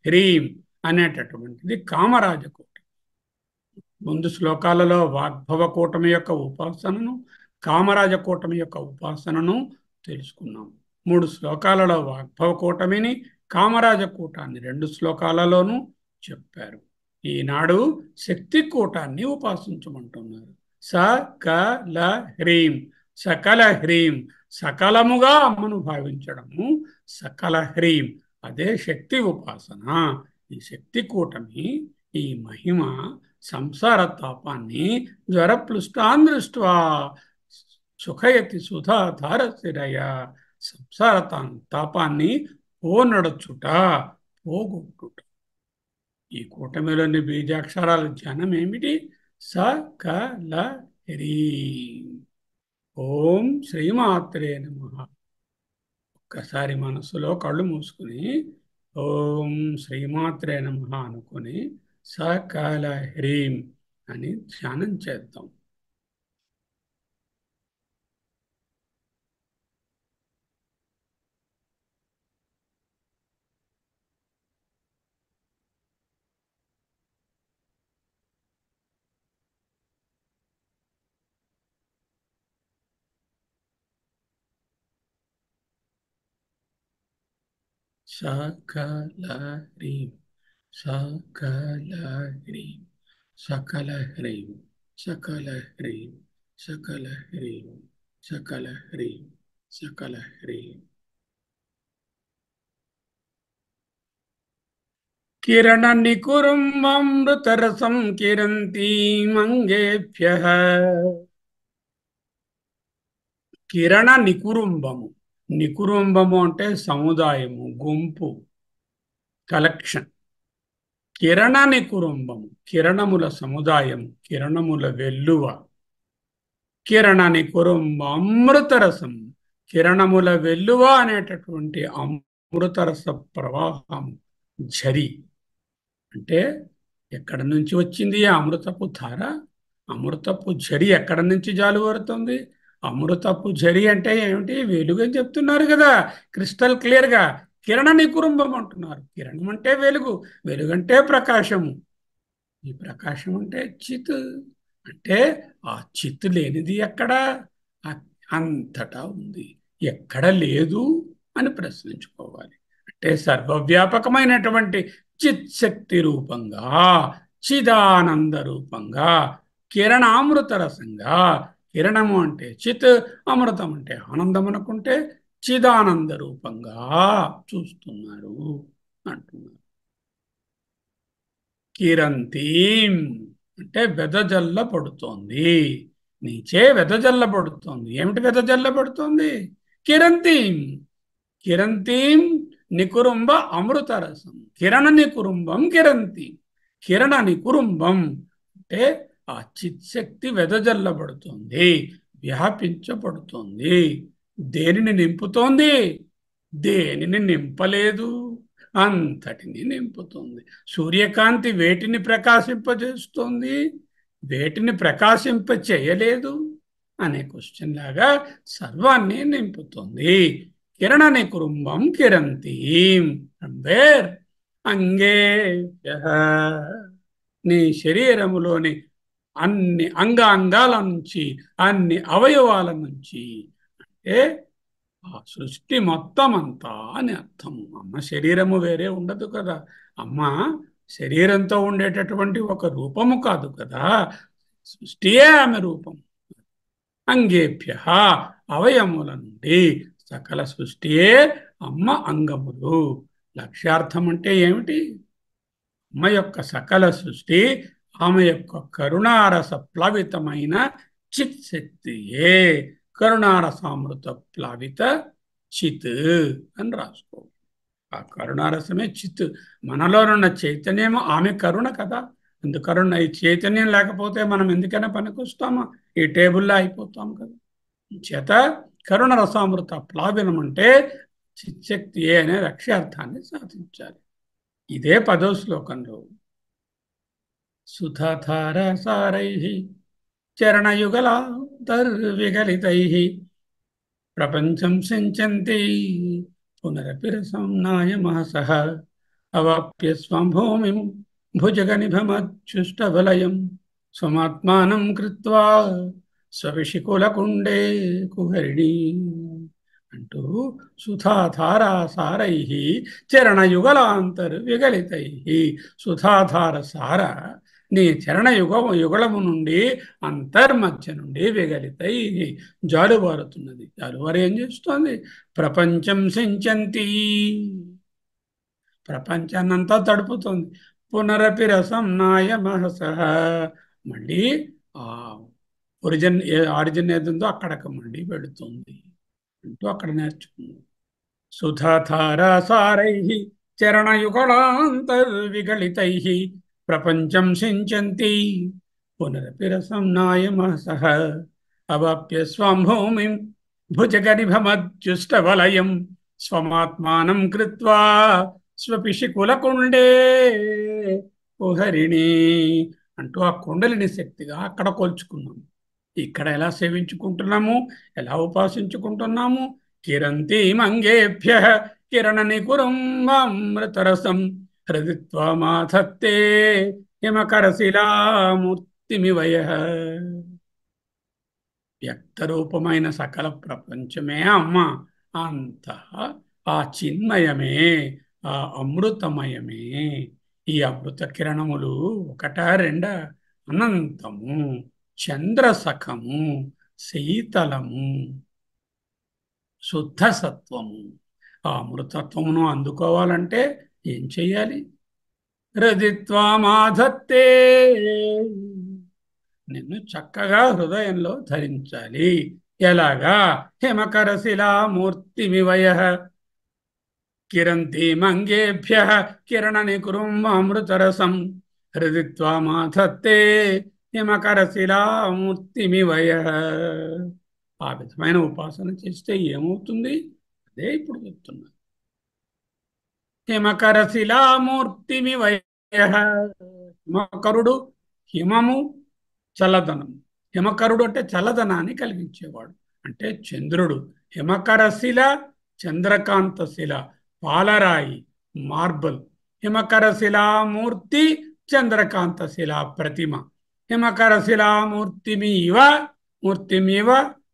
హ్రీం అనేటటువంటిది కామరాజ కూటమి. ముందు శ్లోకాలలో వాగ్భవ కూటమి యొక్క ఉపాసనను, కామరాజ కూటమి యొక్క ఉపాసనను తెలుసుకున్నాం. 3 శ్లోకాలలో వాగ్భవ కూటమిని, కామరాజ కూటాన్ని 2 శ్లోకాలలోనూ చెప్పారు. ఈనాడు శక్తి కూటాన్ని ఉపాసించమంటున్నారు. సకల హ్రీం, సకల హ్రీం, సకలముగా అమ్మను భావించడము సకల హ్రీం, అదే శక్తి ఉపాసన. ఈ శక్తి కూటమి, ఈ మహిమ సంసార తాపాన్ని జ్వరప్లుష్టాన్ దృష్ట్వా సుఖయతి సుధాధారశిరయ, సంసార తాపాన్ని పోనడచుట, పోగొట్టుట. ఈ కూటమిలోని బీజాక్షరాల ధ్యానం ఏమిటి? సకల హ్రీం. ఓం శ్రీమాత్రే నమః. ఒక్కసారి మనసులో కళ్ళు మూసుకుని ఓం శ్రీమాత్రే నమః అనుకుని సకల హ్రీం అని ధ్యానం చేద్దాం. సకల హ్రీం, సకల హ్రీం, సకల హ్రీం, సకల హ్రీం, సకల హ్రీం, సకల హ్రీం, సకల హ్రీం. కిరణ నికురుమృతరసం కిరంతీమంగేభ్యః. కిరణ నికురుంబము. నికురుంబము అంటే సముదాయము, గుంపు, కలెక్షన్. కిరణ నికురుంబము, కిరణముల సముదాయం, కిరణముల వెల్లువ. కిరణ నికురుంబ అమృతరసం, కిరణముల వెల్లువ అనేటటువంటి అమృతరస ప్రవాహం, ఝరి. అంటే ఎక్కడి నుంచి వచ్చింది ఆ అమృతపు ధార? అమృతపు ఝరి ఎక్కడి నుంచి జాలువారుతుంది? అమృతపు ఝరి అంటే ఏమిటి? వెలుగు అని చెప్తున్నారు కదా క్రిస్టల్ క్లియర్గా. కిరణ నికురుంబం అంటున్నారు. కిరణం అంటే వెలుగు, వెలుగంటే ప్రకాశము. ఈ ప్రకాశం అంటే చిత్. అంటే ఆ చిత్ లేనిది ఎక్కడ? అంతటా ఉంది, ఎక్కడ లేదు అని ప్రశ్నించుకోవాలి. అంటే సర్వవ్యాపకమైనటువంటి చిత్ శక్తి రూపంగా, చిదానంద రూపంగా, కిరణామృత రసంగా. కిరణము అంటే చిత్, అమృతం అంటే ఆనందం అనుకుంటే చిదానంద రూపంగా చూస్తున్నారు అంటున్నారు. కిరంతీం అంటే వెదజల్ల పడుతోంది, నీచే వెదజల్ల పడుతోంది. ఏమిటి వెదజల్ల పడుతోంది? కిరంతీం. కిరంతీం నికురుంబ అమృతరసం. కిరణ నికురుంబం కిరంతి. కిరణ నికురుంబం అంటే ఆ చిత్శక్తి వెదజల్లబడుతోంది, వ్యాపించబడుతోంది. దేనిని నింపుతోంది? దేనిని నింపలేదు, అంతటిని నింపుతుంది. సూర్యకాంతి వేటిని ప్రకాశింపజేస్తోంది, వేటిని ప్రకాశింప చేయలేదు అనే క్వశ్చన్ లాగా సర్వాన్ని నింపుతుంది. కిరణ నికురుంబం కిరంతీం. వేర్? అంగే, నీ శరీరములోని అన్ని అంగాంగాల నుంచి, అన్ని అవయవాల నుంచి. అంటే ఆ సృష్టి మొత్తం అంతా అని అర్థం. అమ్మ శరీరము వేరే ఉండదు కదా. అమ్మ శరీరంతో ఉండేటటువంటి ఒక రూపము కాదు కదా, సృష్టియే ఆమె రూపం. అంగేభ్య అవయముల నుండి సకల సృష్టియే అమ్మ అంగములు. లక్ష్యార్థం అంటే ఏమిటి? అమ్మ యొక్క సకల సృష్టి ఆమె యొక్క కరుణారస ప్లావితమైన చిత్ శక్తియే. కరుణారసామృత ప్లావిత చిత్ అని రాసుకో. ఆ కరుణారసమే చిత్. మనలోనున్న చైతన్యం ఆమె కరుణ కదా. అందుకరుణ ఈ చైతన్యం లేకపోతే మనం ఎందుకైనా పనికొస్తామా? ఈ టేబుల్లో అయిపోతాం కదా. చేత కరుణ రసామృత ప్లావినం అంటే చిచ్చక్తి అనే లక్ష్యార్థాన్ని సాధించాలి. ఇదే 10వ శ్లోకంలో సుధాధారసారై చరణయుగలాంతర్విగలితై ప్రపంచం సించంతి పునరపి రసం నాయమహసః అవాప్య స్వం భూమిం భుజగనిభమచ్యుష్టవలయం స్వమాత్మానం కృత్వా స్వవిషికులకుండే కుహరిణి అంటూ సుధాధారాసారై చరణయుగలాంతర్విగలితై. సుధాధార సార నీ యుగళము నుండి అంతర్మధ్య నుండి విగలితై జాలువారుతున్నది. జాలువారు ఏం చేస్తోంది? ప్రపంచం సించంతి, ప్రపంచాన్నంతా తడుపుతోంది. పునరపి రసం నాయమహసః మళ్ళీ ఆ ఆరిజిన్ ఏదుందో అక్కడకు మళ్ళీ వెళుతుంది అంటూ అక్కడ నేర్చుకుంది. సుధాధారాసారై చరణయుగళాంతర్విగలితై ప్రపంచం సించంతి పునరపి రసం నాయమహసః అవాప్య స్వం భూమిం భుజగనిభమచ్యుష్టవలయం స్వమాత్మానం కృత్వా స్వపిషికులకుండే కుహరిణి అంటూ ఆ కుండలిని శక్తిగా అక్కడ కొల్చుకున్నాము. ఇక్కడ ఎలా సేవించుకుంటున్నాము, ఎలా ఉపాసించుకుంటున్నాము? కిరంతి మంగేభ్య కిరణ నికురంబమృతరసం హృదిత్వమాధత్తే హిమకరశిలామూర్తిమివయ. వ్యక్తరూపమైన సకల ప్రపంచమే అమ్మ. అంత ఆ చిన్మయమే, ఆ అమృతమయమే. ఈ అమృత కిరణములు ఒకటా రెండా? అనంతము, చంద్రసఖము, శీతలము, శుద్ధ సత్వము. ఆ అమృతత్వమును అందుకోవాలంటే ఏం చెయ్యాలి? హృదిత్వమాధత్తే, నిన్ను చక్కగా హృదయంలో ధరించాలి. ఎలాగా? హిమకరశిలామూర్తిమివయ కిరంతి మంగేభ్య కిరణ నికురుమృతరసం హృదిత్వమాధత్తే హిమకరశిలామూర్తిమివయ. ఆ విధమైన ఉపాసన చేస్తే ఏమవుతుంది? అదే ఇప్పుడు చెప్తున్నా. హిమకరశిలామూర్తిమివయ. హిమకరుడు, హిమము చల్లదనం. హిమకరుడు అంటే చల్లదనాన్ని కలిగించేవాడు. అంటే చంద్రుడు. హిమకరశిల చంద్రకాంత శిల, పాలరాయి, మార్బల్. హిమకరశిలామూర్తి చంద్రకాంత శిల ప్రతిమ. హిమకరశిలామూర్తిమి ఇవ, మూర్తిమివ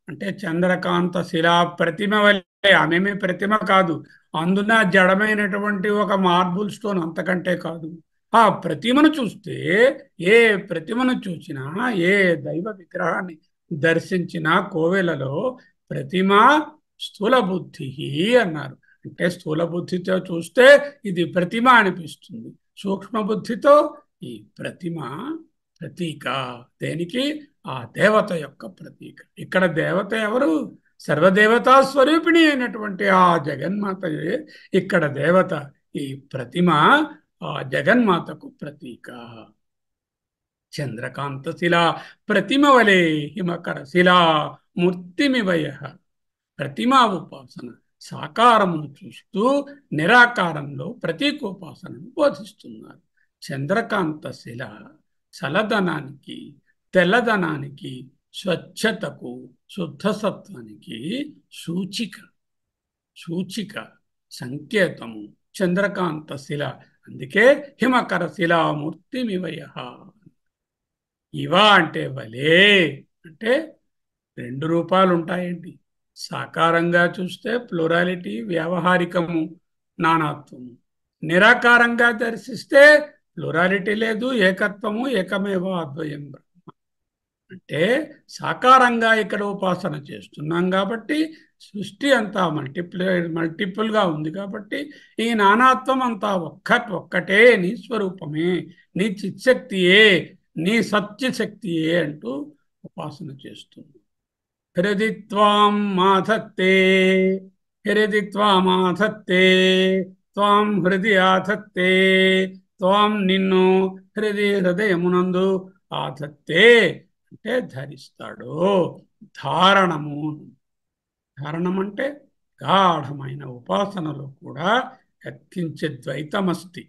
అంటే చంద్రకాంత శిలా ప్రతిమ వల్లే. ఆమెమే ప్రతిమ కాదు, అందున జడమైనటువంటి ఒక మార్బుల్ స్టోన్, అంతకంటే కాదు. ఆ ప్రతిమను చూస్తే, ఏ ప్రతిమను చూసినా, ఏ దైవ విగ్రహాన్ని దర్శించిన కోవెలలో ప్రతిమ స్థూల బుద్ధి అన్నారు. అంటే స్థూల బుద్ధితో చూస్తే ఇది ప్రతిమ అనిపిస్తుంది, సూక్ష్మ బుద్ధితో ఈ ప్రతిమ ప్రతీక. దేనికి? ఆ దేవత యొక్క ప్రతీక. ఇక్కడ దేవత ఎవరు? సర్వదేవతా స్వరూపిణి అయినటువంటి ఆ జగన్మాతయే ఇక్కడ దేవత. ఈ ప్రతిమ ఆ జగన్మాతకు ప్రతీక. చంద్రకాంత శిలా ప్రతిమ వలె హిమకర శిలా మూర్తిమివయ. ప్రతిమా ఉపాసన సాకారమును చూస్తూ నిరాకారంలో ప్రతీకోపాసనను బోధిస్తున్నారు. చంద్రకాంత శిల చలదనానికి, తెల్లదనానికి, స్వచ్ఛతకు, శుద్ధసత్వానికి సూచిక. సూచిక, సంకేతము చంద్రకాంత శిల. అందుకే హిమకర శిలామూర్తిమివయ. ఇవ అంటే వలే, అంటే 2 రూపాలు ఉంటాయండి. సాకారంగా చూస్తే ప్లూరాలిటీ, వ్యావహారికము, నానాత్వము. నిరాకారంగా దర్శిస్తే ప్లూరాలిటీ లేదు, ఏకత్వము, ఏకమేవ అద్వయం బ్రహ్మ. అంటే సాకారంగా ఇక్కడ ఉపాసన చేస్తున్నాం కాబట్టి సృష్టి అంతా మల్టిపుల్గా ఉంది కాబట్టి ఈ నానాత్వం అంతా ఒక్కటే నీ స్వరూపమే, నీ చిత్శక్తియే, నీ సత్యశక్తియే అంటూ ఉపాసన చేస్తుంది. హృది త్వాం మాధత్తే, హృది త్వామాధత్తే, త్వాం హృది ఆధత్తే, త్వాం నిన్ను హృదయమునందు ఆధత్తే అంటే ధరిస్తాడు. ధారణము, ధారణం అంటే గాఢమైన ఉపాసనలో కూడా ఎత్తించే ద్వైతమస్తి.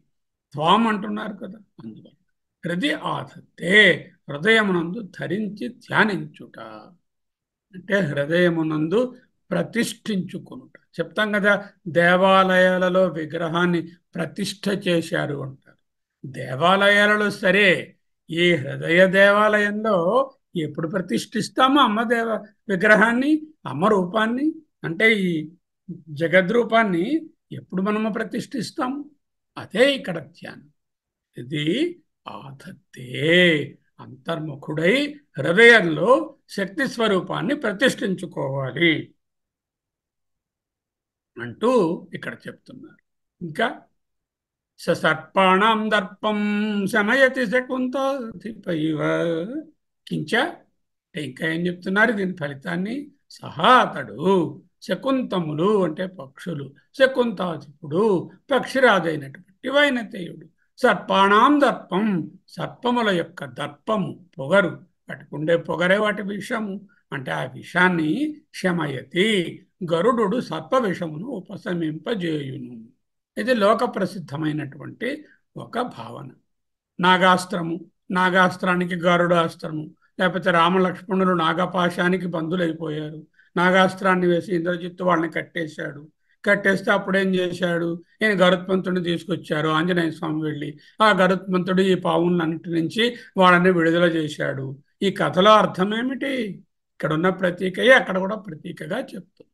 త్వాం అంటున్నారు కదా, అందువల్ల హృది ఆధత్తే హృదయమునందు ధరించి ధ్యానించుట అంటే హృదయమునందు ప్రతిష్ఠించుకునుట. చెప్తాం కదా, దేవాలయాలలో విగ్రహాన్ని ప్రతిష్ఠ చేశారు అంటారు. దేవాలయాలలో సరే, ఈ హృదయ దేవాలయంలో ఎప్పుడు ప్రతిష్ఠిస్తామో అమ్మ విగ్రహాన్ని, అమ్మ రూపాన్ని, అంటే ఈ జగద్రూపాన్ని ఎప్పుడు మనము ప్రతిష్ఠిస్తాము? అదే ఇక్కడ ధ్యానం. ఇది ఆధత్తే అంతర్ముఖుడై హృదయంలో శక్తి స్వరూపాన్ని ప్రతిష్ఠించుకోవాలి అంటూ ఇక్కడ చెప్తున్నారు. ఇంకా సర్పాణం దర్పం శమయతి శకుంతీపైవ కించ, ఇంకా ఏం చెప్తున్నారు దీని ఫలితాన్ని? సహా అతడు శకుంతములు అంటే పక్షులు, శకుంతాధిపుడు పక్షిరాజైనటువంటి వైనతేయుడు సర్పాణం దర్పం సర్పముల యొక్క దర్పము పొగరు, వాటికుండే పొగరే వాటి విషము. అంటే ఆ విషాన్ని శమయతి గరుడు సర్ప విషమును ఉపశమింపజేయును. ఇది లోక ప్రసిద్ధమైనటువంటి ఒక భావన. నాగాస్త్రము, నాగాస్త్రానికి గరుడాస్త్రము, లేకపోతే రామలక్ష్మణులు నాగపాశానికి బంధులైపోయారు. నాగాస్త్రాన్ని వేసి ఇంద్రజిత్తు వాళ్ళని కట్టేశాడు. కట్టేస్తే అప్పుడేం చేశాడు, ఈయన గరుత్మంతుడిని తీసుకొచ్చారు. ఆంజనేయ స్వామి వెళ్ళి ఆ గరుత్మంతుడు ఈ పావులన్నిటి నుంచి వాళ్ళని విడుదల చేశాడు. ఈ కథలో అర్థం ఏమిటి? ఇక్కడున్న ప్రతీకయే అక్కడ కూడా ప్రతీకగా చెప్తుంది.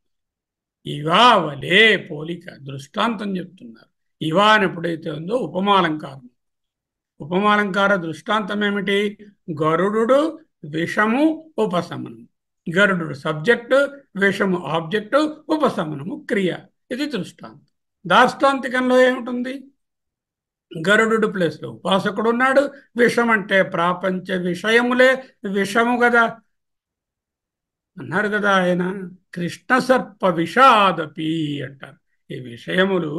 ఇవా వలే పోలిక దృష్టాంతం చెప్తున్నారు. ఇవా అని ఎప్పుడైతే ఉందో ఉపమాలంకారం. ఉపమాలంకార దృష్టాంతం ఏమిటి? గరుడు విషము ఉపశమనం. గరుడు సబ్జెక్టు, విషము ఆబ్జెక్టు, ఉపశమనము క్రియ. ఇది దృష్టాంతం. దాష్టాంతికంలో ఏమిటి? గరుడు ప్లేస్లో ఉపాసకుడు ఉన్నాడు. విషం అంటే ప్రాపంచ విషయములే విషము కదా అన్నారు కదా ఆయన. కృష్ణ సర్ప విషాదపి అంటారు. ఈ విషయములు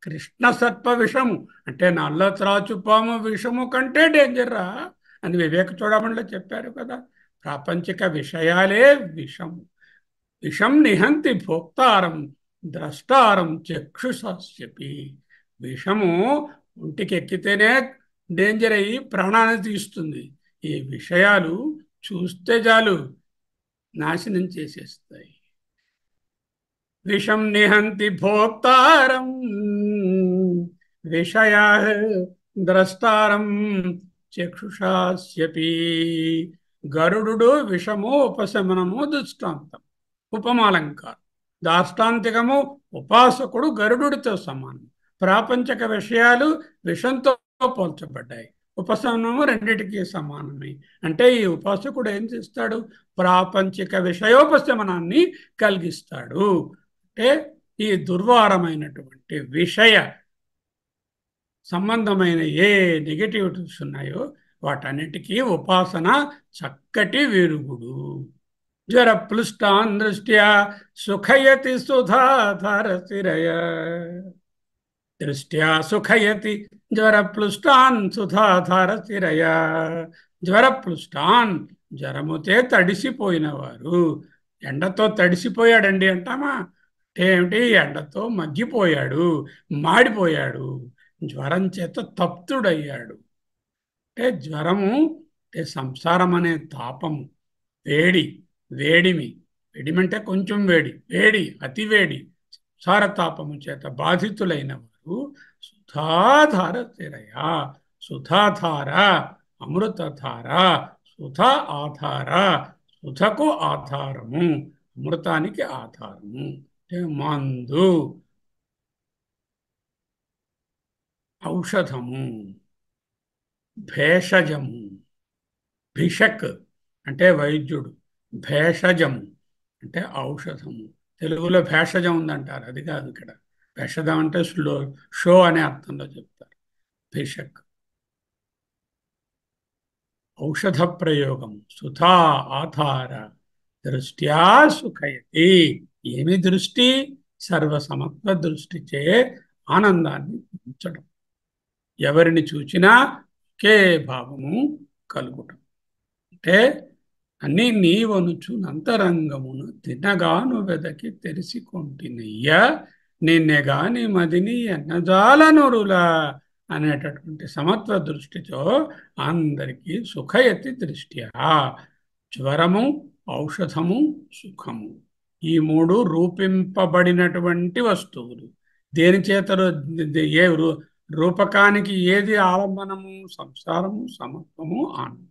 కృష్ణ సర్ప విషము అంటే నల్ల త్రాచుపాము విషము కంటే డేంజర్రా అని వివేక చూడమణిలో చెప్పారు కదా. ప్రాపంచిక విషయాలే విషము. విషం నిహంతి భోక్తారం ద్రష్టారం చక్షుషి. విషము ఒంటికి ఎక్కితేనే డేంజర్ అయ్యి ప్రాణాన్ని తీస్తుంది. ఈ విషయాలు చూస్తే చాలు నాశనం చేసేస్తాయి. విషం నిహంతి భోక్తారం విషయా ద్రష్టారం చక్షుషాస్యపి. గరుడు విషము ఉపశమనము దృష్టాంతం, ఉపమాలంకారం. దాష్టాంతికము ఉపాసకుడు గరుడుతో సమానం. ప్రాపంచక విషయాలు విషంతో పోల్చబడ్డాయి. ఉపశమనము రెండిటికి సమానమే. అంటే ఈ ఉపాసకుడు ఏం చేస్తాడు? ప్రాపంచిక విషయోపశమనాన్ని కలిగిస్తాడు. అంటే ఈ దుర్వారమైనటువంటి విషయ సంబంధమైన ఏ నెగటివిటీస్ ఉన్నాయో వాటన్నిటికీ ఉపాసన చక్కటి విరుగుడు. జ్వర ప్లుష్టాన్ దృష్ట్యా సుఖయతి సుధాధర స్థిరయ. దృష్ట్యా సుఖయతి జ్వరప్లుష్టాన్ సుధాధార స్థిరయ. జ్వరప్లుష్టాన్ జ్వరముతే తడిసిపోయిన వారు. ఎండతో తడిసిపోయాడండి అంటామా? అంటే ఏమిటి? ఎండతో మగ్గిపోయాడు, మాడిపోయాడు, జ్వరం చేత తప్తుడయ్యాడు. అంటే జ్వరము అంటే సంసారం అనే తాపము, వేడి, వేడిమి. వేడిమి అంటే కొంచెం వేడి, వేడి అతి వేడి సంసార తాపము చేత బాధితులైన వారు సుధాధార స్థిరయ. సుధాధార అమృతధార, సుధ ఆధార, సుధకు ఆధారము, అమృతానికి ఆధారము. అంటే మందు, ఔషధము, భేషజము, భిషక్ అంటే వైద్యుడు. భేషజము అంటే ఔషధము. తెలుగులో భేషజం ఉందంటారు, అది కాదు ఇక్కడ. భేషజం అంటే షో అనే అర్థంలో చెప్తారు. భిషక్. ఔషధ ప్రయోగం సుధా ఆధార దృష్ట్యా సుఖయతి. ఏమి దృష్టి? సర్వసమత్వ దృష్టిచే ఆనందాన్ని ఉంచడం. ఎవరిని చూచినా ఒకే భావము కలుగుట. అంటే అన్ని నీవనుచునంతరంగమును తినగాను వెదకి తెరిసికొంటినయ్య నిన్నెగాని మదిని ఎన్నజాలనురులా అనేటటువంటి సమత్వ దృష్టితో అందరికీ సుఖయతి దృష్ట్యా. జ్వరము, ఔషధము, సుఖము, ఈ మూడు రూపింపబడినటువంటి వస్తువులు. దేని చేత ఏ రూపకానికి ఏది ఆలంబనము? సంసారము, సమత్వము, ఆనందం.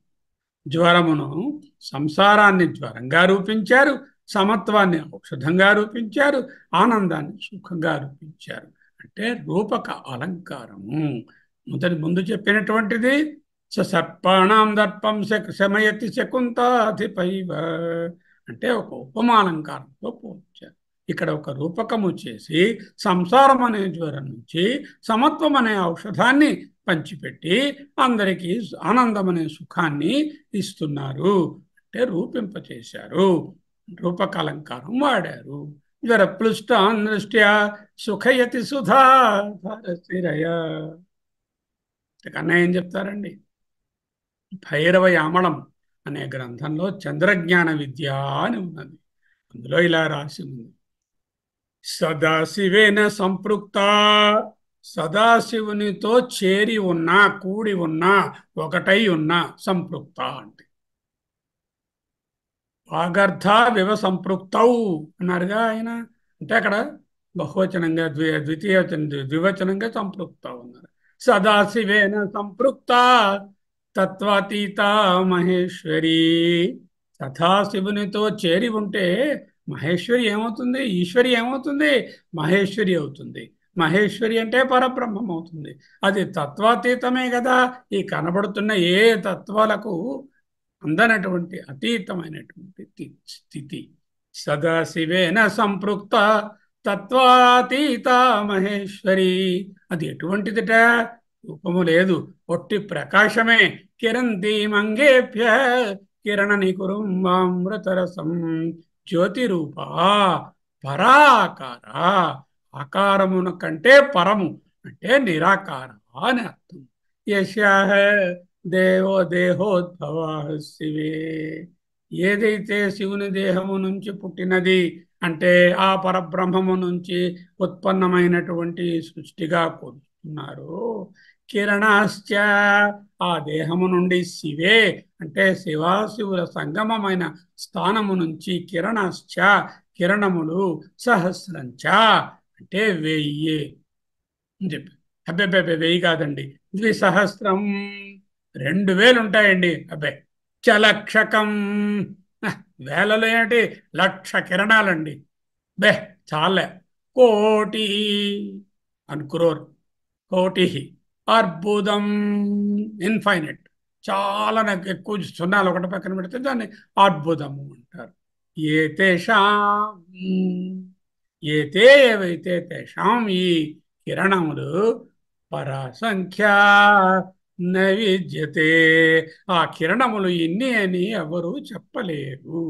జ్వరమును సంసారాన్ని జ్వరంగా రూపించారు, సమత్వాన్ని ఔషధంగా రూపించారు, ఆనందాన్ని సుఖంగా రూపించారు. అంటే రూపక అలంకారము. ముందు చెప్పినటువంటిది సర్పాణం దర్పం శమయతి శకుంతాధిపైవ అంటే ఒక ఉపమాలంకారంతో పోల్చారు. ఇక్కడ ఒక రూపకము చేసి సంసారం అనే జ్వరం నుంచి సమత్వం అనే ఔషధాన్ని పంచిపెట్టి అందరికీ ఆనందం అనే సుఖాన్ని ఇస్తున్నారు. అంటే రూపింపచేశారు, రూపకాలంకారం వాడారు. జ్వరప్లుష్టాన్ దృష్ట్యా సుఖయతి సుధా స్థిరయ. కన్నా ఏం చెప్తారండి? భైరవ యామళం అనే గ్రంథంలో చంద్రజ్ఞాన విద్య అని ఉన్నది. అందులో ఇలా రాసి ఉంది: సదాశివేన సంపృక్త. సదాశివునితో చేరి ఉన్నా, కూడి ఉన్నా, ఒకటై ఉన్నా. సంపృక్త అంటే వాగర్థ వివ సంపృక్తౌ అన్నారుగా ఆయన. అంటే అక్కడ బహువచనంగా ద్వివచనంగా సంపృక్త ఉన్నారు. సదాశివేన సంపృక్త తత్వాతీత మహేశ్వరి. సదాశివునితో చేరి ఉంటే మహేశ్వరి ఏమవుతుంది? ఈశ్వరి ఏమవుతుంది? మహేశ్వరి అవుతుంది. మహేశ్వరి అంటే పరబ్రహ్మం అవుతుంది. అది తత్వాతీతమే కదా. ఈ కనబడుతున్న ఏ తత్వాలకు అందనటువంటి అతీతమైనటువంటి స్థితి. సదాశివేన సంపృక్త తత్వాతీత మహేశ్వరి. అది ఎటువంటిదిట? రూపము లేదు, ఒట్టి ప్రకాశమే. కిరంతి మంగేభ్య కిరణ నికురుంబామృతరసం జ్యోతిరూపా పరాకార. ఆకారమున కంటే పరము అంటే నిరాకార అని అర్థం. యశాహ దేవో దేహోద్భవ శివే. ఏదైతే శివుని దేహము నుంచి పుట్టినది అంటే ఆ పరబ్రహ్మము నుంచి ఉత్పన్నమైనటువంటి సృష్టిగా కొలుస్తున్నారు. కిరణాశ్చ, ఆ దేహము నుండి శివే అంటే శివాశివుల సంగమమైన స్థానము నుంచి కిరణాశ్చ కిరణములు సహస్రంచ అంటే 1000 అని చెప్పి. అబ్బాయి 1000 కాదండి, 2000. 2000 ఉంటాయండి. అబ్బాయి చలక్షకం. వేలలో ఏంటి, 1,00,000 కిరణాలండి. బే చాలే. కోటి అనుక్రోర్, కోటి. అర్బుదం ఇన్ఫైనైట్. చాలా నాకు ఎక్కువ సున్నాలు ఒకటి పక్కన పెడితే దాన్ని అద్భుతము అంటారు. ఏ తేషాం, ఏతే ఏవైతే తేషాం ఈ కిరణములు పరాసంఖ్యా నవిద్యతే. ఆ కిరణములు ఎన్ని అని ఎవరు చెప్పలేరు.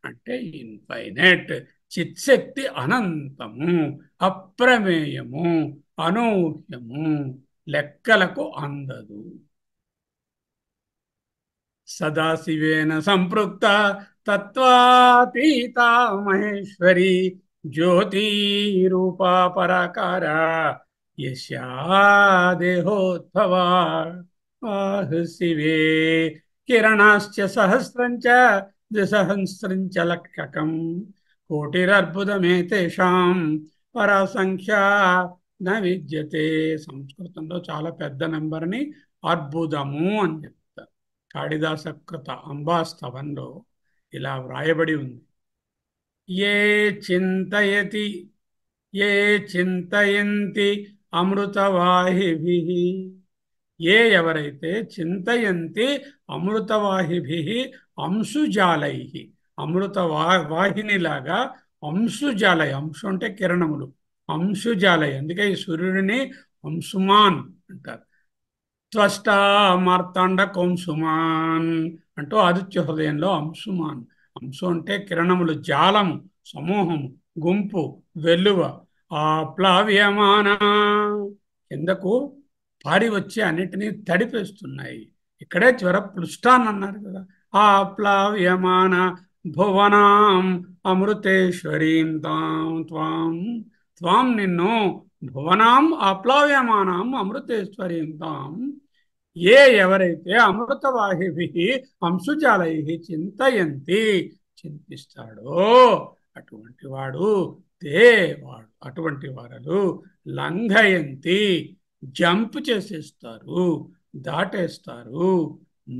అంటే ఇన్ఫైనైట్, చిత్శక్తి అనంతము, అప్రమేయము, అనూహ్యము, లెక్కలకు అందదు. సదాశివేన సంపృక్త తత్వాతీత మహేశ్వరి జ్యోతిరూపా పరాకార యస్యా దేహోద్భవా శివే. కిరణాశ్చ సహస్రంచ ద్విసహస్రంచ లక్షకం కోటిరర్బుదమేతేషాం పరాసంఖ్యా న విద్యతే. సంస్కృతంలో చాలా పెద్ద నెంబర్ని అర్బుదము అని చెప్తారు. కాళిదాసకృత అంబాస్తవంలో ఇలా వ్రాయబడి ఉంది: ఏ చింతయతి, ఏ చింతయంతి అమృతవాహిభిః. ఏ ఎవరైతే చింతయంతి అమృతవాహిభిః అంశుజాలై, అమృత వాహినిలాగా అంశుజాలై, అంశు అంటే కిరణములు, అంశుజాలై, అందుకే ఈ సూర్యుడిని అంశుమాన్ అంటారు. త్వష్ట మార్తాండ కౌంసుమాన్ అంటూ ఆదిత్య హృదయంలో అంశుమాన్. అంశు అంటే కిరణములు, జాలము, సమూహము, గుంపు, వెల్లువ. ఆ ప్లావ్యమాన, కిందకు పారి వచ్చి అన్నిటినీ తడిపేస్తున్నాయి. ఇక్కడే జ్వర పృష్టాన్ అన్నారు కదా. ఆ ప్లావ్యమాన భువనాం అమృతేశ్వరీం తాం త్వాం, త్వాం నిన్ను, భువనాం ఆప్లావ్యమానం అమృతేశ్వరీం తాం, ఎవరైతే అమృతవాహిభి అంశుజాలై చింతయంతి, చింతిస్తాడో అటువంటి వాడు, వాడు అటువంటి వారు లంఘయంతి, జంప్ చేసేస్తారు, దాటేస్తారు,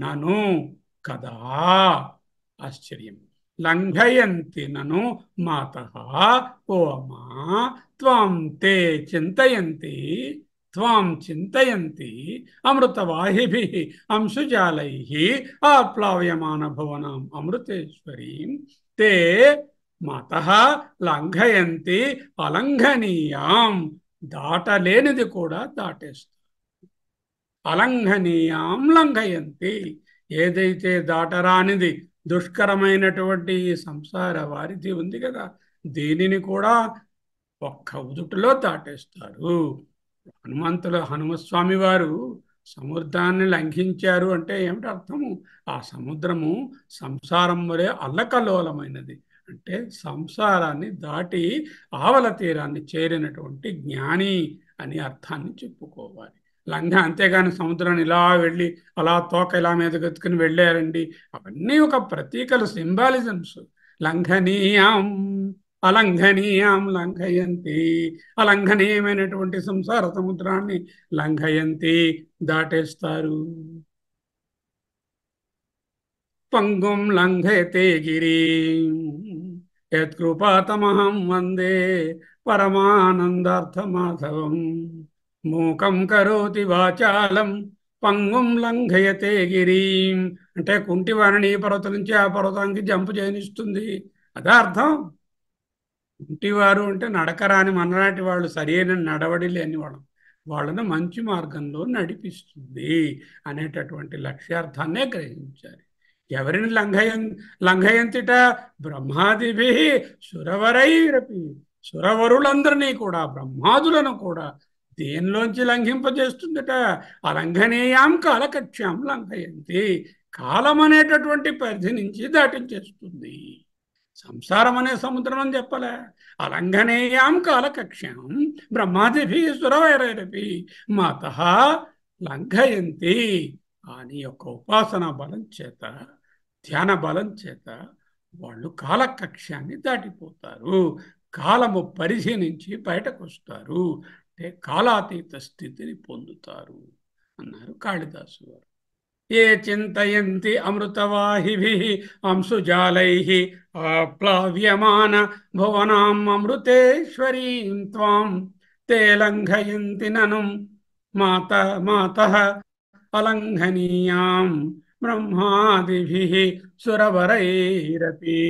నను కదా, ఆశ్చర్యం. లంఘయంతి నను మాతః, ఓ అమ్మా, త్వాం తే చింతయంతి, త్వాం చింతయంతి అమృతవాహిభిః అంశుజాలైః ఆప్లావ్యమాన భువనాం అమృతేశ్వరీం తే మాతః లంఘయంతి అలంఘనీయాం, దాటలేనిది కూడా దాటేస్తారు. అలంఘనీయాం లంఘయంతి, ఏదైతే దాటరానిది దుష్కరమైనటువంటి ఈ సంసార వారిధి ఉంది కదా, దీనిని కూడా ఒక్క ఉదుటిలో దాటేస్తారు. హనుమస్వామి వారు సముద్రాన్ని లంఘించారు అంటే ఏమిటి అర్థము? ఆ సముద్రము సంసారం వలె అల్లకల్లోలమైనది, అంటే సంసారాన్ని దాటి ఆవల తీరాన్ని చేరినటువంటి జ్ఞాని అని అర్థాన్ని చెప్పుకోవాలి. లంఘ అంతేగాని సముద్రాన్ని ఇలా వెళ్ళి అలా తోక ఇలా మీద గతుకుని వెళ్ళారండి, అవన్నీ ఒక ప్రతీకలు, సింబాలిజమ్స్. లంఘనీయం అలంఘనీయం లంఘయంతి, అలంఘనీయమైనటువంటి సంసార సముద్రాన్ని లంఘయంతి, దాటేస్తారు. పంగుం లంఘయతే గిరి యత్కృపాతమహం వందే పరమానందార్థమాధవం, మూకం కరోతి వాచాలం పంగుం లంఘయతే గిరీం, అంటే కుంటివారిని ఈ పర్వతం నుంచి ఆ పర్వతానికి జంపు చేయనిస్తుంది, అదే అర్థం. కుంటివారు అంటే నడకరాని మనలాంటి వాళ్ళు, సరైన నడవడి లేని వాళ్ళను మంచి మార్గంలో నడిపిస్తుంది అనేటటువంటి లక్ష్యార్థాన్నే గ్రహించాలి. ఎవరిని లంఘయంతిట? బ్రహ్మాదిభి సురవరైరపి, సురవరులందరినీ కూడా, బ్రహ్మాదులను కూడా దేనిలోంచి లంఘింపజేస్తుందట? అలంఘనీయాం కాలకక్ష్యాం లంఘయంతి, కాలం అనేటటువంటి పరిధి నుంచి దాటించేస్తుంది. సంసారం అనే సముద్రం అని చెప్పలే, అలంఘనీయాం కాలకక్ష్యాం బ్రహ్మాదిభి సురవైరపి మాతః లంఘయంతి అని యొక్క ఉపాసన బలం చేత, ధ్యాన బలం చేత వాళ్ళు కాలకక్ష్యాన్ని దాటిపోతారు, కాలము పరిధి నుంచి బయటకు వస్తారు, అంటే కాలాతీత స్థితిని పొందుతారు అన్నారు కాళిదాసు గారు. ఏ చింతయంతి అమృతవాహిభిః అంశుజాలైః ఆప్లావ్యమాన భువనాం అమృతేశ్వరీం త్వాం తే లంఘయంతి నను మాతః అలంఘనీయాం బ్రహ్మాదిభిః సురవరైరపి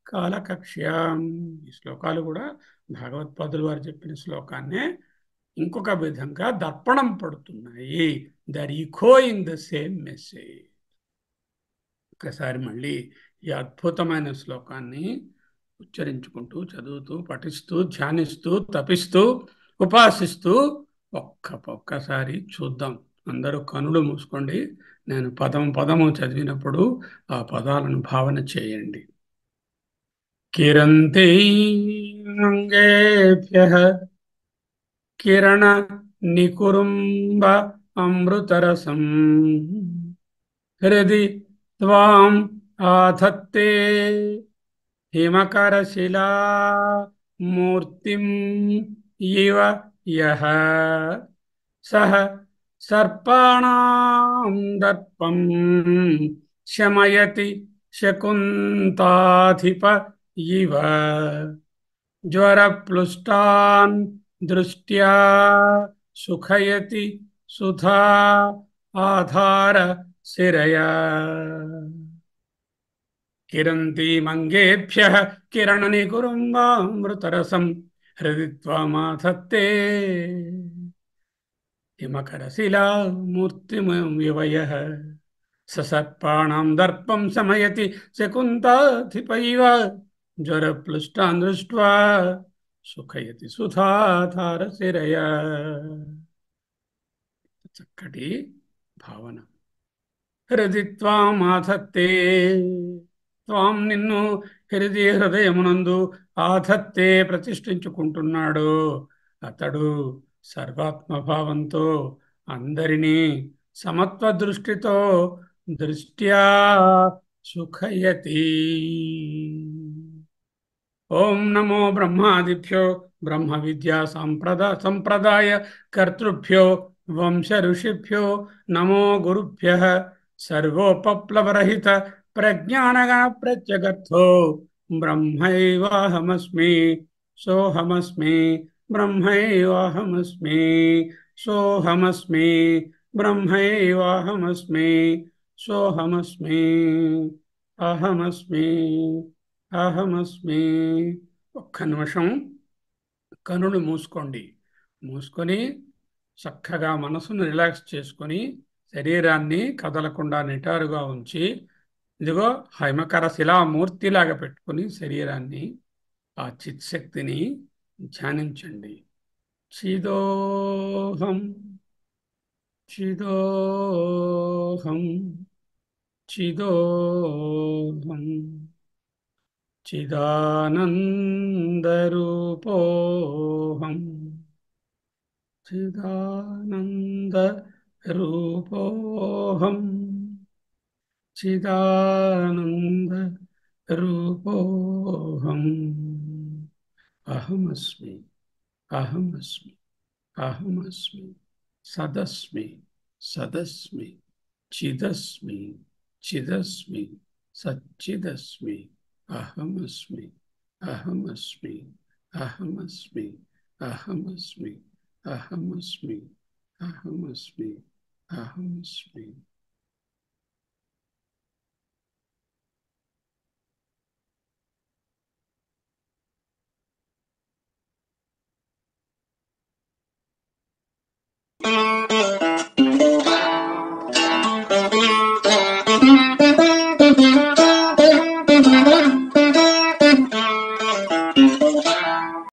కాలకక్ష్యాం. ఈ శ్లోకాలు కూడా భగవత్పాదులు వారు చెప్పిన శ్లోకాన్నే ఇంకొక విధంగా దర్పణం పడుతున్నాయి. They're echoing the same message. ఒకసారి మళ్ళీ ఈ అద్భుతమైన శ్లోకాన్ని ఉచ్చరించుకుంటూ, చదువుతూ, పఠిస్తూ, ధ్యానిస్తూ, తపిస్తూ, ఉపాసిస్తూ ఒక్కసారి చూద్దాం. అందరూ కనులు మూసుకోండి. నేను పదము చదివినప్పుడు ఆ పదాలను భావన చేయండి. కిరంతే అంగేభ్యః కిరణ నికురుంబ అమృతరసం హృది త్వాం ఆధత్తే హిమకరశిలా మూర్తిం ఇవ యః సహ సర్పాణాం దర్పం శమయతి శకుంతాధిప ఇవ జ్వరప్లుష్టాన్ దృష్ట్యా సుఖయతి సుధా ఆధార శిరయ. किरन्तीमङ्गेभ्यः किरणनिकुरुम्बामृतरसं हृदि त्वामाधत्ते हिमकरशिलामूर्तिमयः ससर्पाणां दर्पं शमयति शकुन्ताधिपैव ज्वरप्लुष्टान् दृष्ट्वा सुखयति सुधाधारशिरया. చక్కటి భావన. హృది త్వామాధత్తే, త్వాం నిన్ను హృదయమునందు ఆధత్తే ప్రతిష్ఠించుకుంటున్నాడు. అతడు సర్వాత్మభావంతో అందరినీ సమత్వ దృష్టితో దృష్ట్యా సుఖయతి. ఓం నమో బ్రహ్మాదిభ్యో బ్రహ్మ విద్యా సంప్రదాయ కర్తృభ్యో వంశ ఋషిభ్యో నమో గురుభ్యః సర్వోపప్లవరహిత ప్రజ్ఞానగణ ప్రత్యగర్థో బ్రహ్మైవాహమస్మి సోహమస్మి బ్రహ్మైవాహమస్మి సోహమస్మి బ్రహ్మైవాహమస్మి సోహమస్మి అహమస్మి అహమస్మి. ఒక్క నిమిషం కనులు మూసుకోండి. మూసుకొని చక్కగా మనసును రిలాక్స్ చేసుకొని శరీరాన్ని కదలకుండా నిటారుగా ఉంచి ఇదిగో హైమకర శిలామూర్తిలాగా పెట్టుకుని శరీరాన్ని ఆ చిత్శక్తిని ధ్యానించండి. చిదోహం చిదోహం చిదోహం చిదానందరూపోహం చిదానందరూపోహం చిదానందరూపోహం అహమస్మి అహమస్మి అహమస్మి సదస్మి సదస్మి చిదస్మి చిదస్మి సచ్చిదస్మి అహమస్మి అహమస్మి అహమస్మి అహమస్మి అహమస్మి అహమస్మి అహమస్మి